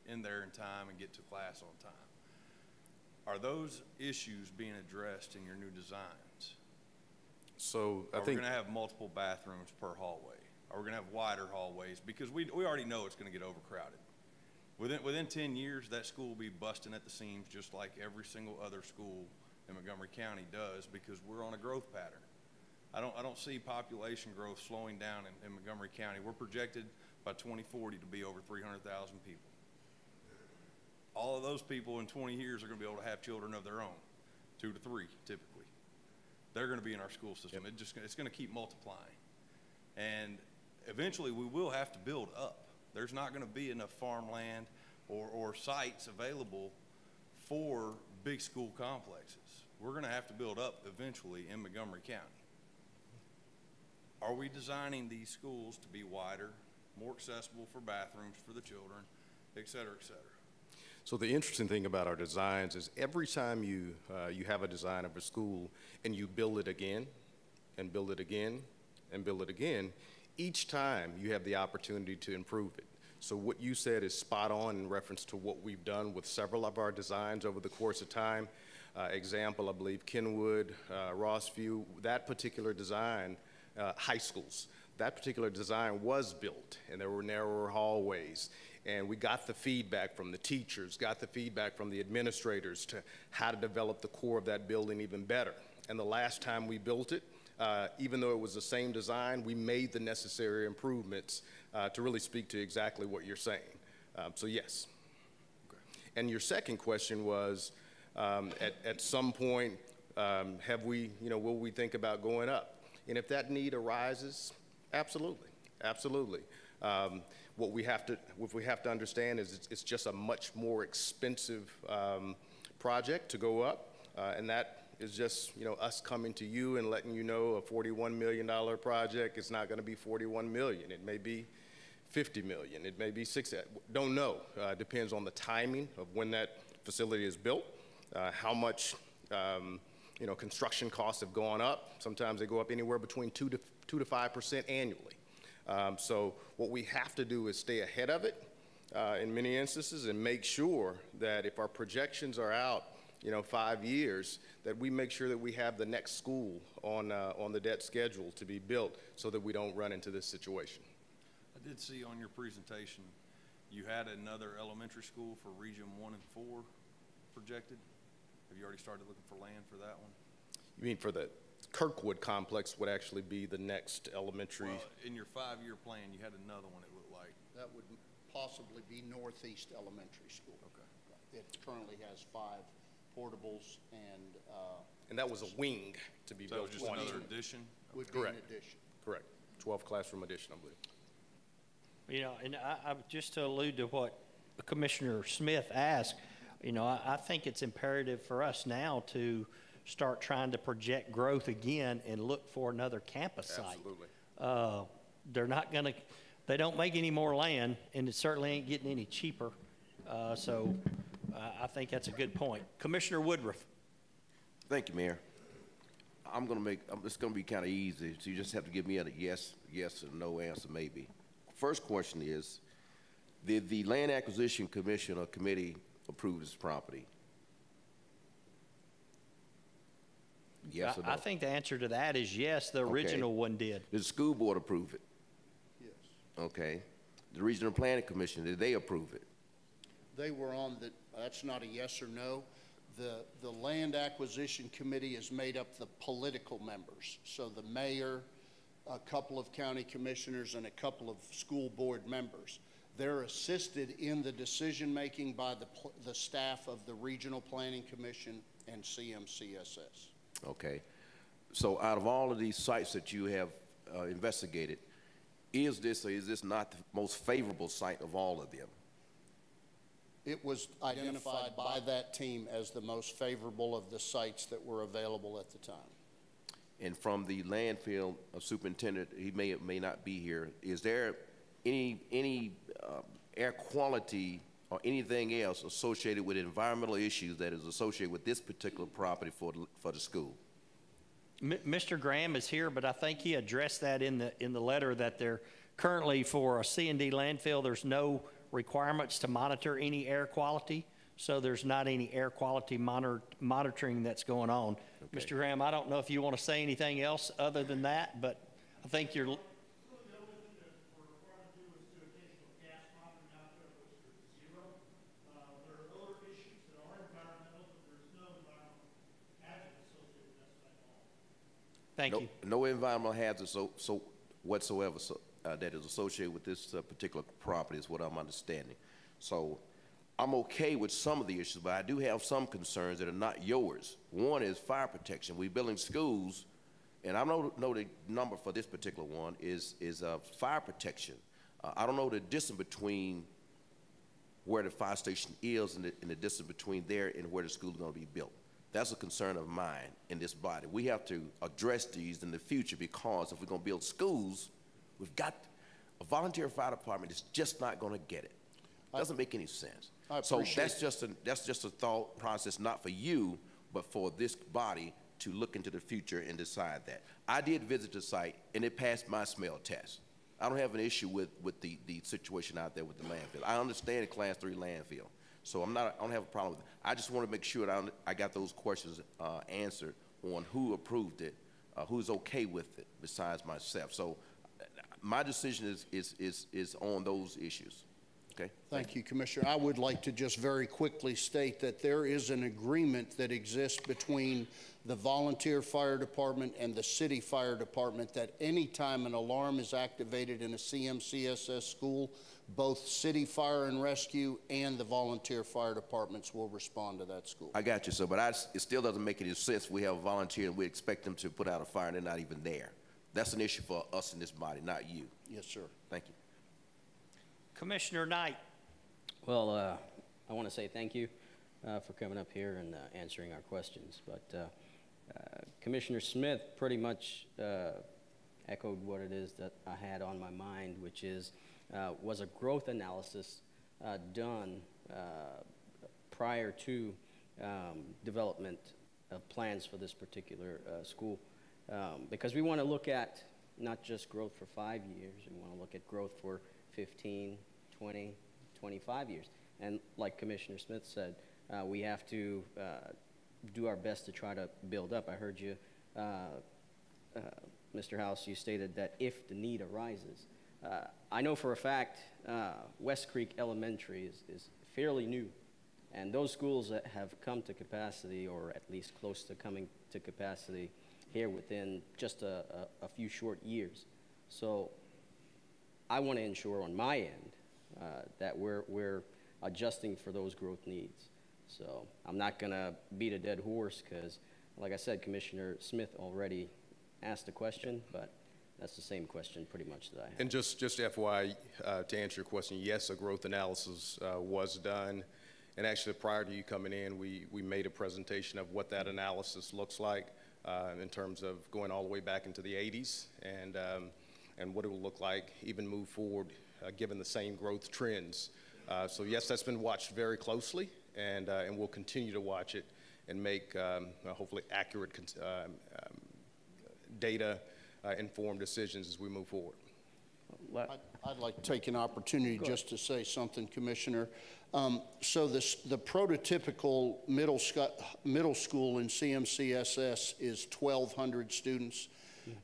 in there in time and get to class on time. Are those issues being addressed in your new designs? So I Are we think going to have multiple bathrooms per hallway? Are we going to have wider hallways? Because we already know it's going to get overcrowded. Within 10 years, that school will be busting at the seams just like every single other school in Montgomery County does, because we're on a growth pattern. I don't see population growth slowing down in Montgomery County. We're projected by 2040 to be over 300,000 people. All of those people in 20 years are going to be able to have children of their own, 2 to 3 typically. They're going to be in our school system. Yep. It's going to keep multiplying. And eventually we will have to build up. There's not going to be enough farmland or sites available for big school complexes. We're going to have to build up eventually in Montgomery County. Are we designing these schools to be wider, more accessible for bathrooms for the children, et cetera, et cetera? So the interesting thing about our designs is every time you have a design of a school and you build it again and build it again and build it again, each time you have the opportunity to improve it. So what you said is spot on in reference to what we've done with several of our designs over the course of time. Example, I believe Kenwood, Rossview, that particular design, high schools, that particular design was built and there were narrower hallways. And we got the feedback from the teachers, got the feedback from the administrators to how to develop the core of that building even better. And the last time we built it, even though it was the same design, we made the necessary improvements to really speak to exactly what you're saying. So yes. Okay. And your second question was, at some point, will we think about going up? And if that need arises, absolutely, absolutely. What we have to understand is it's just a much more expensive project to go up, and that is just us coming to you and letting you know a $41 million project is not going to be $41 million. It may be $50 million. It may be don't know. Depends on the timing of when that facility is built, how much construction costs have gone up. Sometimes they go up anywhere between 2 to 5% annually. So what we have to do is stay ahead of it in many instances and make sure that if our projections are out 5 years, that we make sure that we have the next school on the debt schedule to be built so that we don't run into this situation. I did see on your presentation you had another elementary school for Region 1 and 4 projected. Have you already started looking for land for that one? You mean for the Kirkwood complex would actually be the next elementary? Well, in your 5-year plan, you had another one, it looked like. That would possibly be Northeast Elementary School. Okay. It currently has 5 portables and that was a wing to be So built. that was just another addition? would be an Correct. addition. Correct. 12 classroom addition, I believe. And I just to allude to what Commissioner Smith asked, I think it's imperative for us now to start trying to project growth again and look for another campus site. Absolutely. They're not going to, they don't make any more land, and it certainly ain't getting any cheaper. So I think that's a good point. Commissioner Woodruff. Thank you, Mayor. It's going to be kind of easy, so you just have to give me a yes or no answer, maybe. First question is, did the Land Acquisition Commission or committee approve this property? Yes or no? I think the answer to that is yes, the original one did. Did the school board approve it? Yes. Okay. The Regional Planning Commission, did they approve it? They were on that's not a yes or no. The Land Acquisition Committee is made up of the political members. So the mayor, a couple of county commissioners, and a couple of school board members. They're assisted in the decision-making by the staff of the Regional Planning Commission and CMCSS. Okay. So out of all of these sites that you have investigated, is this or is this not the most favorable site of all of them? It was identified by that team as the most favorable of the sites that were available at the time. And from the landfill superintendent, he may or may not be here, is there any air quality or anything else associated with environmental issues that is associated with this particular property for the school? Mr. Graham is here, but I think he addressed that in the letter that there currently for a C&D landfill, there's no requirements to monitor any air quality. So there's not any air quality monitoring that's going on. Okay. Mr. Graham, I don't know if you want to say anything else other than that, but I think you're. Thank you. No environmental hazards whatsoever that is associated with this particular property is what I'm understanding. So I'm okay with some of the issues, but I do have some concerns that are not yours. One is fire protection. We're building schools, and I don't know the number for this particular one is fire protection. I don't know the distance between where the fire station is and the distance between there and where the school is going to be built. That's a concern of mine in this body. We have to address these in the future because if we're going to build schools, we've got a volunteer fire department is just not going to get it. Doesn't make any sense. So that's just a thought process, not for you, but for this body to look into the future and decide that. I did visit the site and it passed my smell test. I don't have an issue with the situation out there with the landfill. I understand a Class 3 landfill. So I don't have a problem with it. I just want to make sure that I got those questions answered on who approved it, who's okay with it besides myself. So my decision is on those issues. Okay. Thank you, Commissioner. I would like to just very quickly state that there is an agreement that exists between the volunteer fire department and the city fire department that any time an alarm is activated in a CMCSS school, both city fire and rescue and the volunteer fire departments will respond to that school. I got you, sir, but it still doesn't make any sense. We have a volunteer and we expect them to put out a fire and they're not even there. That's an issue for us in this body, not you. Yes, sir. Thank you. Commissioner Knight. Well, I want to say thank you for coming up here and answering our questions. But Commissioner Smith pretty much echoed what it is that I had on my mind, which is, was a growth analysis done prior to development of plans for this particular school? Because we want to look at not just growth for 5 years, we want to look at growth for 15, 20, 25 years. And like Commissioner Smith said, we have to do our best to try to build up. I heard you, Mr. House, you stated that if the need arises. I know for a fact West Creek Elementary is fairly new, and those schools that have come to capacity, or at least close to coming to capacity here within just a few short years. So I want to ensure on my end that we're adjusting for those growth needs. So I'm not going to beat a dead horse because, like I said, Commissioner Smith already asked a question, but that's the same question pretty much that I have. And just FYI, to answer your question, yes, a growth analysis was done. And actually, prior to you coming in, we made a presentation of what that analysis looks like in terms of going all the way back into the 80s and what it will look like even move forward given the same growth trends. So yes, that's been watched very closely, and we'll continue to watch it and make hopefully accurate data informed decisions as we move forward. I'd like to take an opportunity just to say something, Commissioner. So the prototypical middle school in CMCSS is 1,200 students,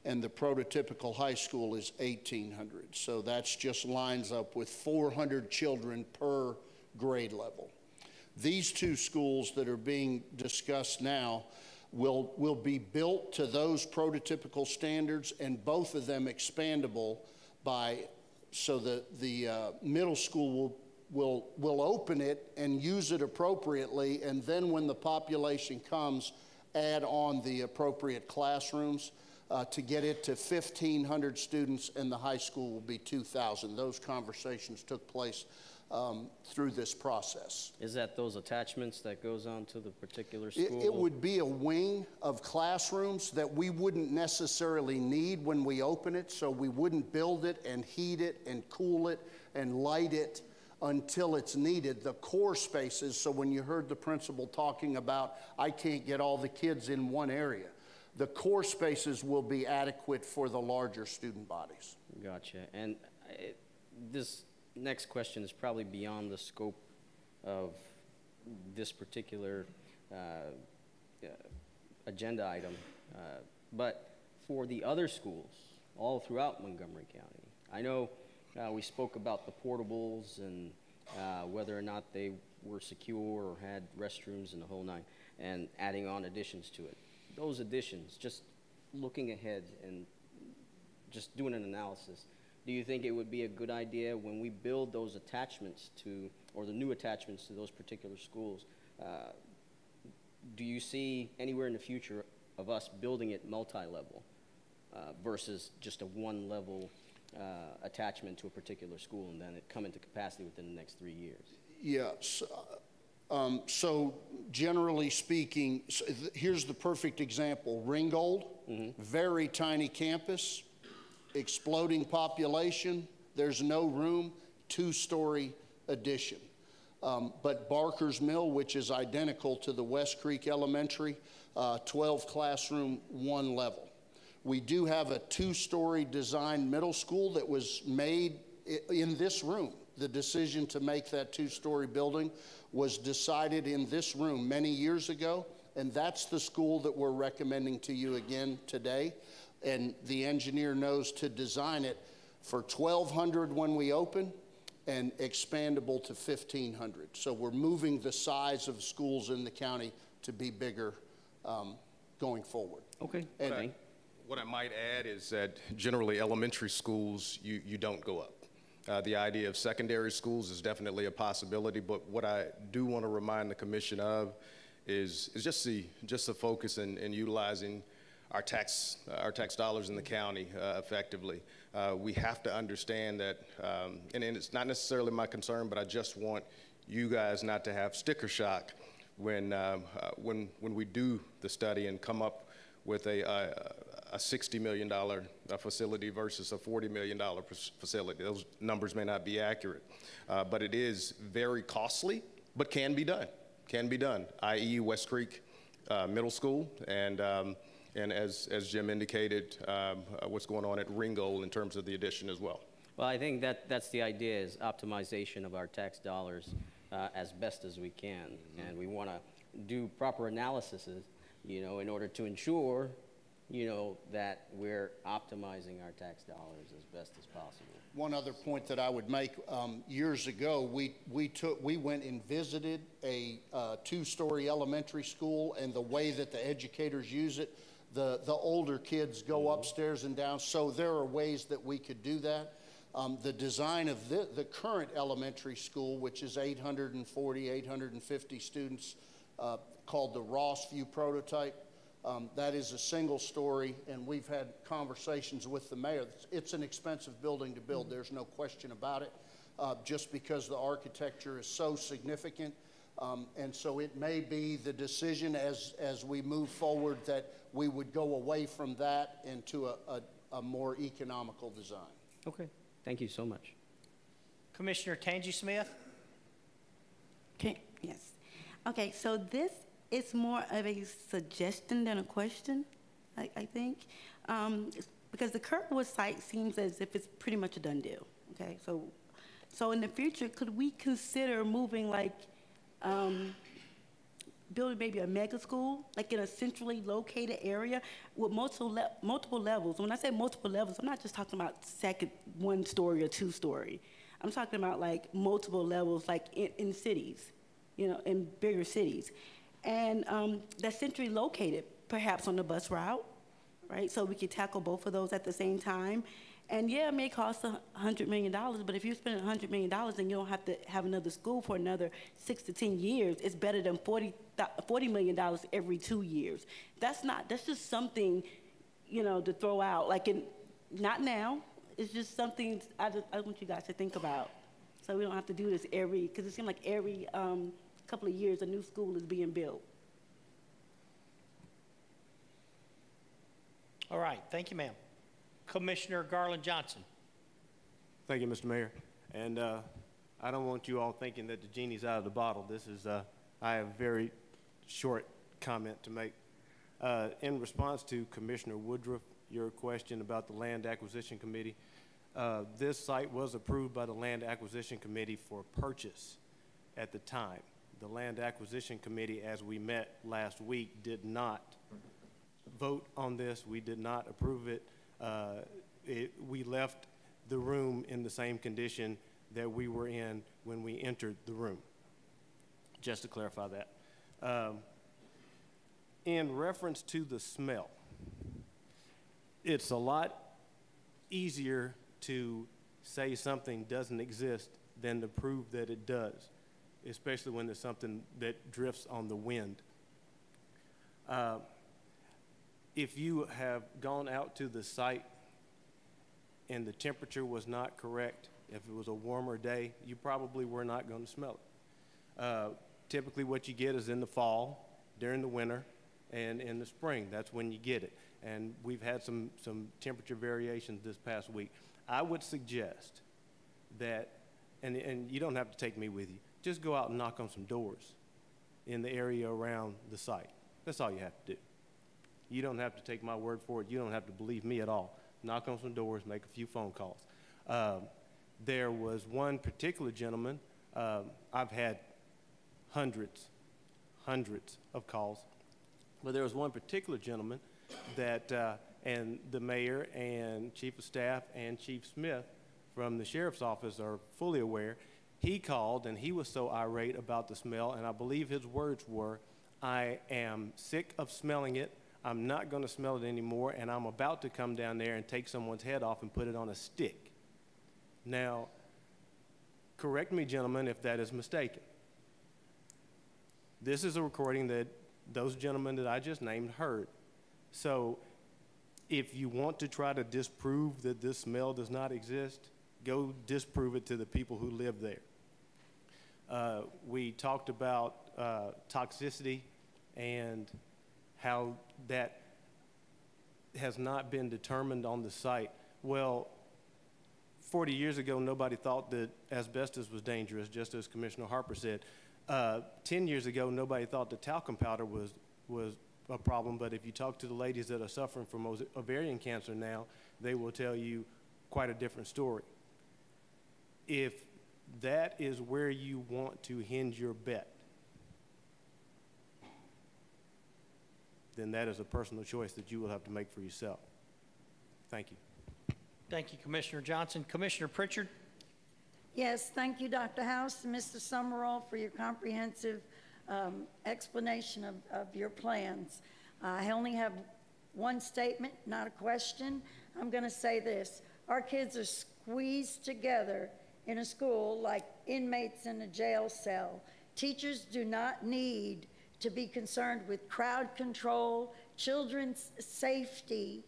and the prototypical high school is 1,800. So that's just lines up with 400 children per grade level. These two schools that are being discussed now will be built to those prototypical standards, and both of them expandable so the middle school will open it and use it appropriately, and then when the population comes, add on the appropriate classrooms to get it to 1,500 students, and the high school will be 2,000. Those conversations took place through this process. Is that those attachments that goes on to the particular school? It would be a wing of classrooms that we wouldn't necessarily need when we open it, so we wouldn't build it and heat it and cool it and light it until it's needed. The core spaces, so when you heard the principal talking about, I can't get all the kids in one area, the core spaces will be adequate for the larger student bodies. Gotcha. And this next question is probably beyond the scope of this particular agenda item, but for the other schools all throughout Montgomery County, I know we spoke about the portables and whether or not they were secure or had restrooms and the whole nine, and adding on additions to it. Those additions, just looking ahead and just doing an analysis, do you think it would be a good idea when we build those attachments to, or the new attachments to those particular schools, do you see anywhere in the future of us building it multi-level versus just a one-level attachment to a particular school and then it come into capacity within the next 3 years? Yes. So generally speaking, here's the perfect example. Ringgold, very tiny campus, exploding population, there's no room, 2-story addition. But Barker's Mill, which is identical to the West Creek Elementary, 12 classroom, 1 level. We do have a 2-story designed middle school that was made in this room. The decision to make that 2-story building was decided in this room many years ago, and that's the school that we're recommending to you again today. And the engineer knows to design it for 1,200 when we open and expandable to 1,500. So we're moving the size of schools in the county to be bigger going forward. Okay. And what I might add is that generally elementary schools, you don't go up. The idea of secondary schools is definitely a possibility, but what I do want to remind the commission of is just the focus in utilizing our tax dollars in the county effectively. We have to understand that, and it's not necessarily my concern, but I just want you guys not to have sticker shock when we do the study and come up with a $60 million facility versus a $40 million facility. Those numbers may not be accurate, but it is very costly, but can be done, i.e. West Creek Middle School, and as Jim indicated, what's going on at Ringgold in terms of the addition as well. Well, I think that's the idea, is optimization of our tax dollars as best as we can. And we want to do proper analysis, in order to ensure, that we're optimizing our tax dollars as best as possible. one other point that I would make, years ago, we went and visited a 2-story elementary school, and the way that the educators use it, the older kids go upstairs and down, so there are ways that we could do that. The design of the current elementary school, which is 850 students, called the Ross View prototype, that is a single story, and we've had conversations with the mayor. It's an expensive building to build, there's no question about it, just because the architecture is so significant. And so it may be the decision as we move forward that we would go away from that into a more economical design. Okay, thank you so much. Commissioner Tangi Smith? Okay, yes. Okay, so this is more of a suggestion than a question, I think, because the Kirkwood site seems as if it's pretty much a done deal. Okay, so in the future, could we consider moving building maybe a mega school, like in a centrally located area with multiple levels? When I say multiple levels, I'm not just talking about one story or 2-story. I'm talking about like multiple levels, like in cities, in bigger cities. And that's centrally located, perhaps on the bus route, right? So we could tackle both of those at the same time. And yeah, it may cost $100 million, but if you're spending $100 million and you don't have to have another school for another 6 to 10 years, it's better than $40 million every 2 years. That's just something, to throw out. Not now, it's just something I want you guys to think about. So we don't have to do this because it seems like every couple of years a new school is being built. All right, thank you, ma'am. Commissioner Garland Johnson. Thank you, Mr. Mayor. And I don't want you all thinking that the genie's out of the bottle. This is, I have a very short comment to make. In response to Commissioner Woodruff, your question about the Land Acquisition Committee, this site was approved by the Land Acquisition Committee for purchase at the time. The Land Acquisition Committee, as we met last week, did not vote on this. We did not approve it. We left the room in the same condition that we were in when we entered the room, just to clarify that. In reference to the smell, it's a lot easier to say something doesn't exist than to prove that it does, especially when there's something that drifts on the wind. If you have gone out to the site and the temperature was not correct, if it was a warmer day, you probably were not going to smell it. Typically what you get is in the fall, during the winter, and in the spring. That's when you get it. And we've had some temperature variations this past week. I would suggest that, and you don't have to take me with you, just go out and knock on some doors in the area around the site. That's all you have to do. You don't have to take my word for it. You don't have to believe me at all. Knock on some doors, make a few phone calls. There was one particular gentleman, I've had hundreds of calls, but there was one particular gentleman that, and the mayor and chief of staff and Chief Smith from the sheriff's office are fully aware. He called and he was so irate about the smell, and I believe his words were, "I am sick of smelling it. I'm not going to smell it anymore, and I'm about to come down there and take someone's head off and put it on a stick." Now, correct me, gentlemen, if that is mistaken. This is a recording that those gentlemen that I just named heard. So if you want to try to disprove that this smell does not exist, go disprove it to the people who live there. We talked about toxicity and how that has not been determined on the site. Well, 40 years ago, nobody thought that asbestos was dangerous, just as Commissioner Harper said. 10 years ago, nobody thought that talcum powder was a problem, but if you talk to the ladies that are suffering from ovarian cancer now, they will tell you quite a different story. If that is where you want to hinge your bet, then that is a personal choice that you will have to make for yourself. Thank you. Thank you, Commissioner Johnson. Commissioner Pritchard? Yes, thank you, Dr. House and Mr. Summerall, for your comprehensive explanation of your plans. I only have one statement, not a question. I'm going to say this. Our kids are squeezed together in a school like inmates in a jail cell. Teachers do not need to be concerned with crowd control, children's safety,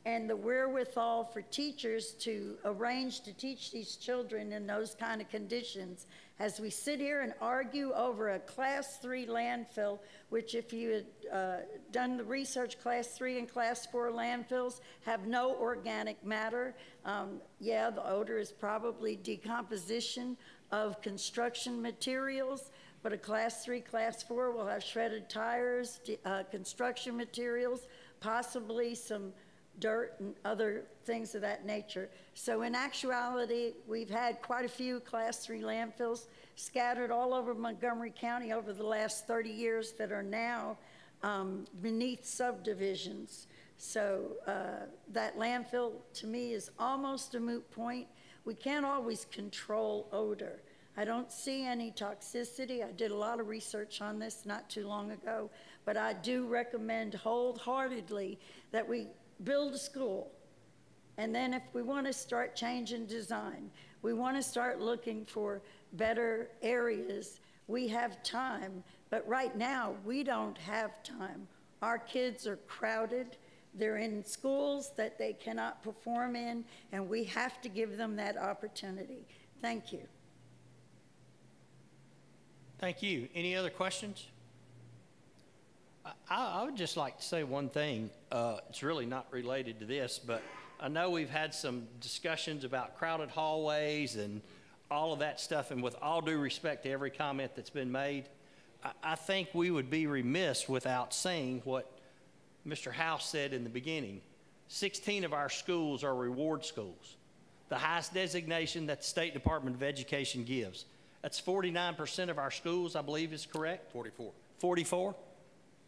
and the wherewithal for teachers to arrange to teach these children in those kind of conditions. As we sit here and argue over a Class 3 landfill, which if you had done the research, Class 3 and Class 4 landfills have no organic matter. Yeah, the odor is probably decomposition of construction materials, but a Class 3, Class 4 will have shredded tires, construction materials, possibly some dirt and other things of that nature. So in actuality, we've had quite a few Class 3 landfills scattered all over Montgomery County over the last 30 years that are now beneath subdivisions. So that landfill, to me, is almost a moot point. We can't always control odor. I don't see any toxicity. I did a lot of research on this not too long ago, but I do recommend wholeheartedly that we build a school. And then if we want to start changing design, we want to start looking for better areas, we have time. But right now, we don't have time. Our kids are crowded. They're in schools that they cannot perform in, and we have to give them that opportunity. Thank you. Thank you. Any other questions? I would just like to say one thing. It's really not related to this, but I know we've had some discussions about crowded hallways and all of that stuff, and with all due respect to every comment that's been made, I think we would be remiss without saying what Mr. House said in the beginning. 16 of our schools are reward schools, the highest designation that the State Department of Education gives. That's 49% of our schools, I believe is correct? 44. 44?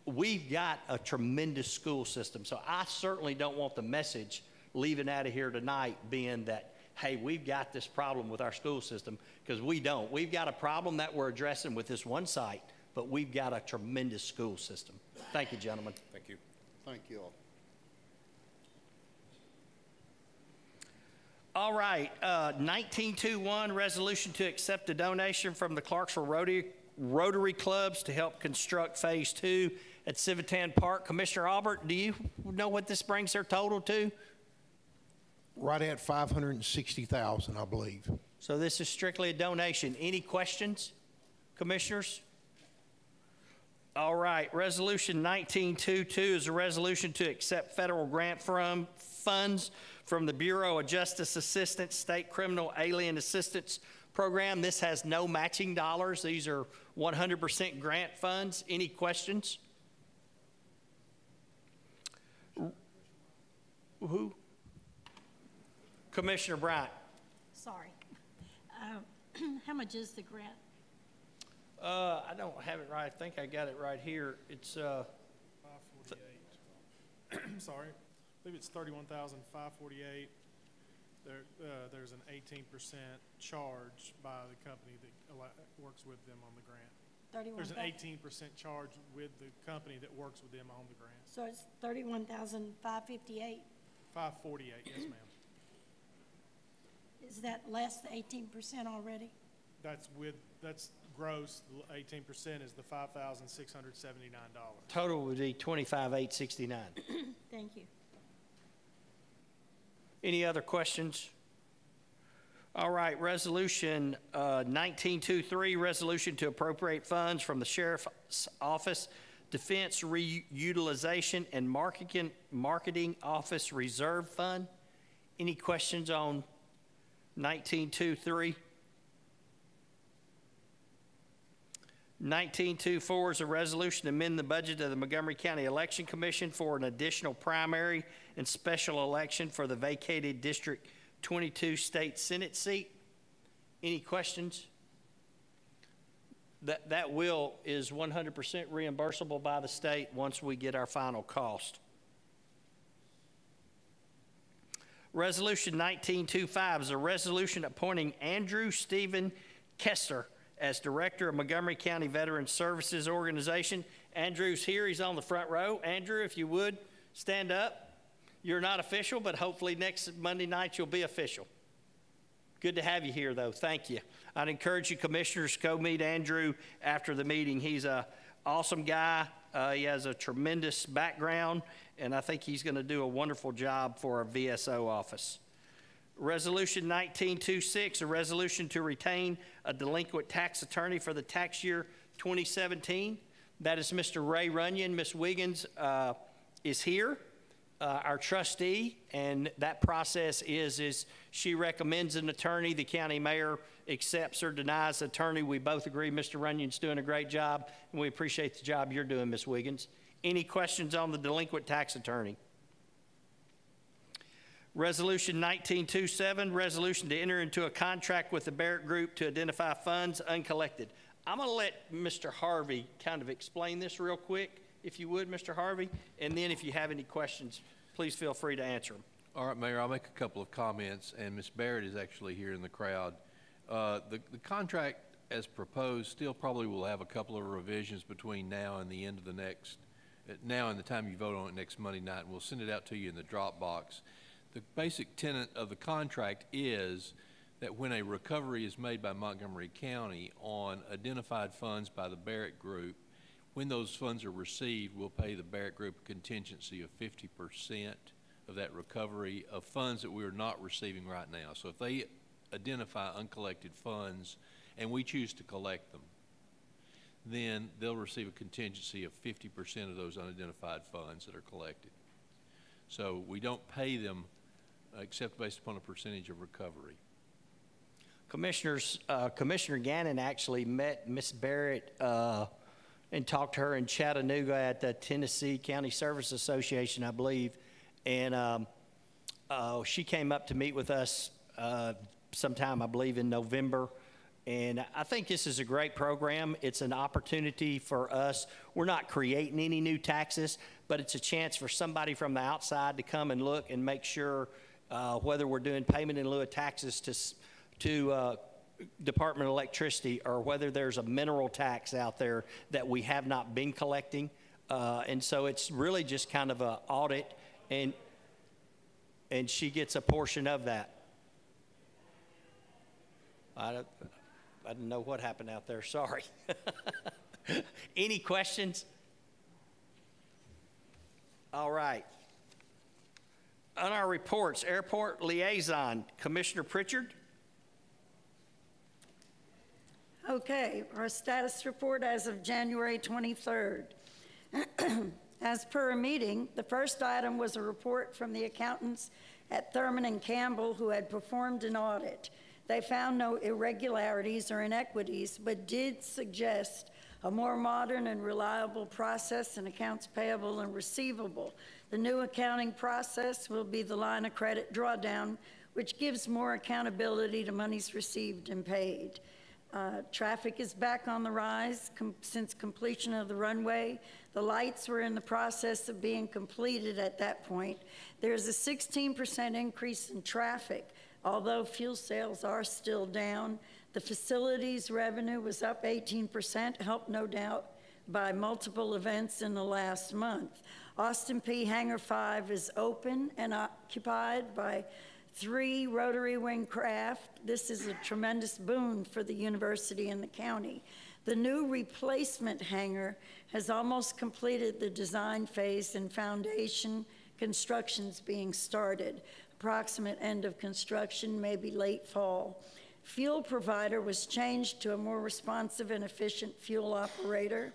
We've got a tremendous school system, so I certainly don't want the message leaving out of here tonight being that, hey, we've got this problem with our school system, because we don't. We've got a problem that we're addressing with this one site, but we've got a tremendous school system. Thank you, gentlemen. Thank you. Thank you all. All right, 1921, resolution to accept a donation from the Clarksville Rotary Clubs to help construct Phase 2 at Civitan Park. Commissioner Albert, do you know what this brings their total to? Right at $560,000, I believe. So this is strictly a donation. Any questions, commissioners? All right, Resolution 1922 is a resolution to accept federal grant funds from the Bureau of Justice Assistance State Criminal Alien Assistance Program. This has no matching dollars. These are 100% grant funds. Any questions? Who? Commissioner Bryant. Sorry. How much is the grant? I don't have it right. I think I got it right here. It's 548. Sorry, I believe it's 31,548. There's an 18% charge by the company that works with them on the grant. There's an 18% charge with the company that works with them on the grant. So it's 31,558. 548, yes, ma'am. Is that less than 18% already? That's gross. The 18% is the $5,679. Total would be $25,869. Thank you. Any other questions? All right, Resolution 1923, resolution to appropriate funds from the Sheriff's Office Defense Reutilization and Marketing Office Reserve Fund. Any questions on 1923? 1924 is a resolution to amend the budget of the Montgomery County Election Commission for an additional primary and special election for the vacated District 22 State Senate seat. Any questions? That will is 100% reimbursable by the state once we get our final cost. Resolution 1925 is a resolution appointing Andrew Stephen Kester as Director of Montgomery County Veteran Services Organization. Andrew's here. He's on the front row. Andrew, if you would, stand up. You're not official, but hopefully next Monday night you'll be official. Good to have you here, though. Thank you. I'd encourage you, commissioners, to go meet Andrew after the meeting. He's an awesome guy. He has a tremendous background, and I think he's going to do a wonderful job for our VSO office. Resolution 1926, a resolution to retain a delinquent tax attorney for the tax year 2017. That is Mr. Ray Runyon. Ms. Wiggins is here, our trustee, and that process is she recommends an attorney. The county mayor accepts or denies the attorney. We both agree Mr. Runyon's doing a great job, and we appreciate the job you're doing, Ms. Wiggins. Any questions on the delinquent tax attorney? Resolution 1927, resolution to enter into a contract with the Barrett Group to identify funds uncollected. I'm going to let Mr. Harvey kind of explain this real quick, if you would, Mr. Harvey, and then if you have any questions, please feel free to answer them. All right, Mayor, I'll make a couple of comments, and Ms. Barrett is actually here in the crowd. The contract as proposed still probably will have a couple of revisions between now and the end of the next, now and the time you vote on it next Monday night, and we'll send it out to you in the Dropbox. The basic tenet of the contract is that when a recovery is made by Montgomery County on identified funds by the Barrett Group, when those funds are received, we'll pay the Barrett Group a contingency of 50% of that recovery of funds that we are not receiving right now. So if they identify uncollected funds and we choose to collect them, then they'll receive a contingency of 50% of those unidentified funds that are collected. So we don't pay them except based upon a percentage of recovery. Commissioners, Commissioner Gannon actually met Miss Barrett and talked to her in Chattanooga at the Tennessee County Service Association, I believe. And she came up to meet with us sometime, I believe, in November. And I think this is a great program. It's an opportunity for us. We're not creating any new taxes, but it's a chance for somebody from the outside to come and look and make sure whether we're doing payment in lieu of taxes to Department of Electricity, or whether there's a mineral tax out there that we have not been collecting. And so it's really just kind of an audit, and she gets a portion of that. I didn't know what happened out there, sorry. Any questions? All right. On our reports, Airport Liaison, Commissioner Pritchard. Okay, our status report as of January 23rd. As per a meeting, the first item was a report from the accountants at Thurman and Campbell who had performed an audit. They found no irregularities or inequities, but did suggest a more modern and reliable process in accounts payable and receivable. The new accounting process will be the line of credit drawdown, which gives more accountability to monies received and paid. Traffic is back on the rise since completion of the runway. The lights were in the process of being completed at that point. There's a 16% increase in traffic, although fuel sales are still down. The facilities revenue was up 18%, helped no doubt by multiple events in the last month. Austin P. Hangar 5 is open and occupied by 3 rotary wing craft. This is a tremendous boon for the university and the county. The new replacement hangar has almost completed the design phase, and foundation construction's being started. Approximate end of construction, maybe late fall. Fuel provider was changed to a more responsive and efficient fuel operator.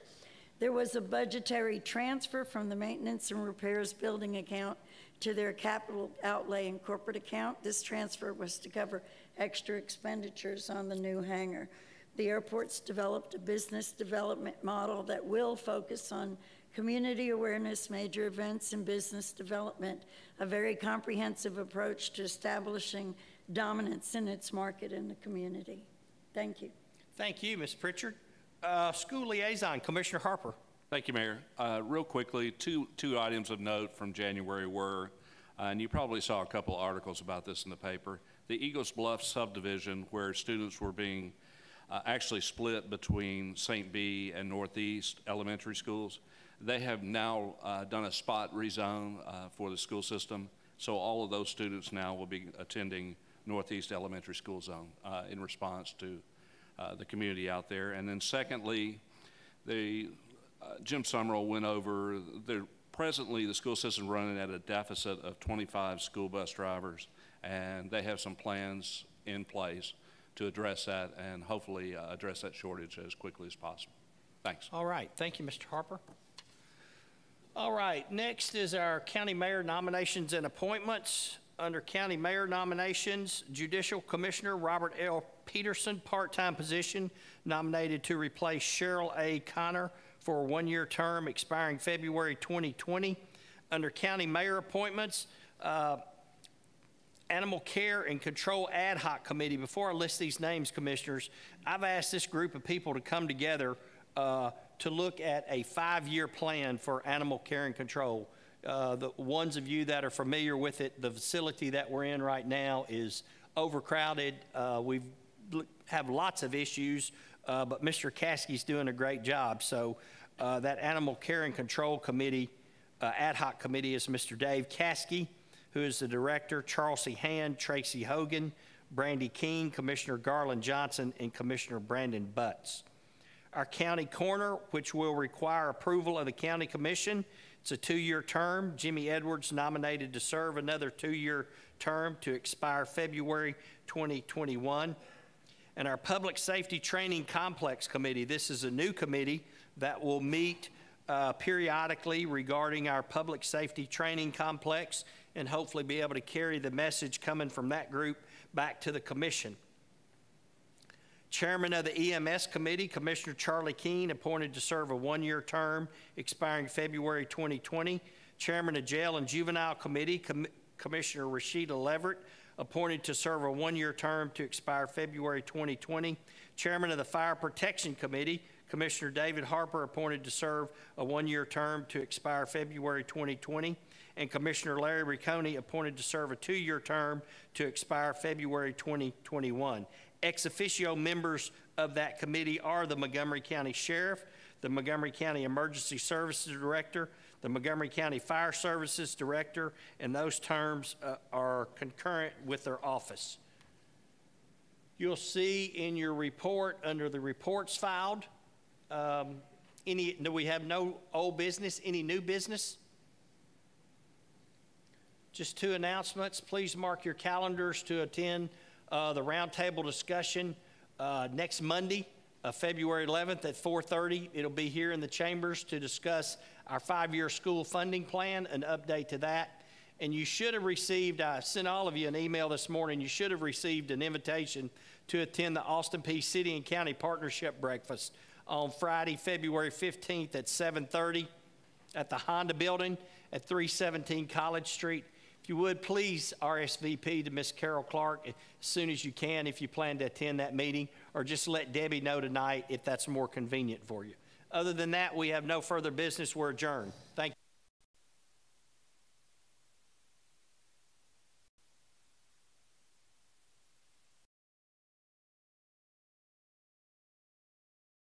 There was a budgetary transfer from the maintenance and repairs building account to their capital outlay and corporate account. This transfer was to cover extra expenditures on the new hangar. The airport's developed a business development model that will focus on community awareness, major events, and business development, a very comprehensive approach to establishing dominance in its market in the community. Thank you. Thank you, Ms. Pritchard. School Liaison, Commissioner Harper. Thank you, Mayor. Real quickly, two items of note from January were, and you probably saw a couple articles about this in the paper, the Eagles Bluff subdivision where students were being actually split between St. B and Northeast elementary schools. They have now done a spot rezone for the school system, so all of those students now will be attending Northeast Elementary School Zone in response to the community out there. And then secondly, Jim Summerall went over, presently the school system is running at a deficit of 25 school bus drivers, and they have some plans in place to address that and hopefully address that shortage as quickly as possible. Thanks. All right, thank you, Mr. Harper. All right, next is our county mayor nominations and appointments. Under county mayor nominations, Judicial Commissioner Robert L. Peterson, part-time position, nominated to replace Cheryl A. Connor for a one-year term expiring February 2020. Under county mayor appointments, Animal Care and Control Ad Hoc Committee. Before I list these names, commissioners, I've asked this group of people to come together to look at a 5-year plan for animal care and control. The ones of you that are familiar with it, the facility that we're in right now is overcrowded. We have lots of issues, but Mr. Caskey's doing a great job. So that Animal Care and Control Committee, Ad Hoc Committee, is Mr. Dave Caskey, who is the director, Charles C. Hand, Tracy Hogan, Brandy King, Commissioner Garland Johnson, and Commissioner Brandon Butts. Our county coroner, which will require approval of the county commission, it's a 2-year term. Jimmy Edwards nominated to serve another 2-year term to expire February 2021. And our Public Safety Training Complex Committee, this is a new committee that will meet periodically regarding our public safety training complex and hopefully be able to carry the message coming from that group back to the commission. Chairman of the EMS Committee, Commissioner Charlie Keene, appointed to serve a one-year term expiring February 2020. Chairman of Jail and Juvenile Committee, Commissioner Rashida Leverett, appointed to serve a one-year term to expire February 2020. Chairman of the Fire Protection Committee, Commissioner David Harper, appointed to serve a one-year term to expire February 2020. And Commissioner Larry Riccone, appointed to serve a two-year term to expire February 2021. Ex officio members of that committee are the Montgomery County Sheriff, the Montgomery County Emergency Services Director, the Montgomery County Fire Services Director, and those terms are concurrent with their office. You'll see in your report under the reports filed, we have no old business, any new business? Just two announcements. Please mark your calendars to attend the roundtable discussion next Monday, February 11th at 4:30. It'll be here in the chambers to discuss our 5-year school funding plan, an update to that. And you should have received, I sent all of you an email this morning, you should have received an invitation to attend the Austin Peay City and County Partnership Breakfast on Friday, February 15th at 7:30 at the Honda Building at 317 College Street. If you would, please RSVP to Miss Carol Clark as soon as you can if you plan to attend that meeting, or just let Debbie know tonight if that's more convenient for you. Other than that, we have no further business. We're adjourned. Thank you.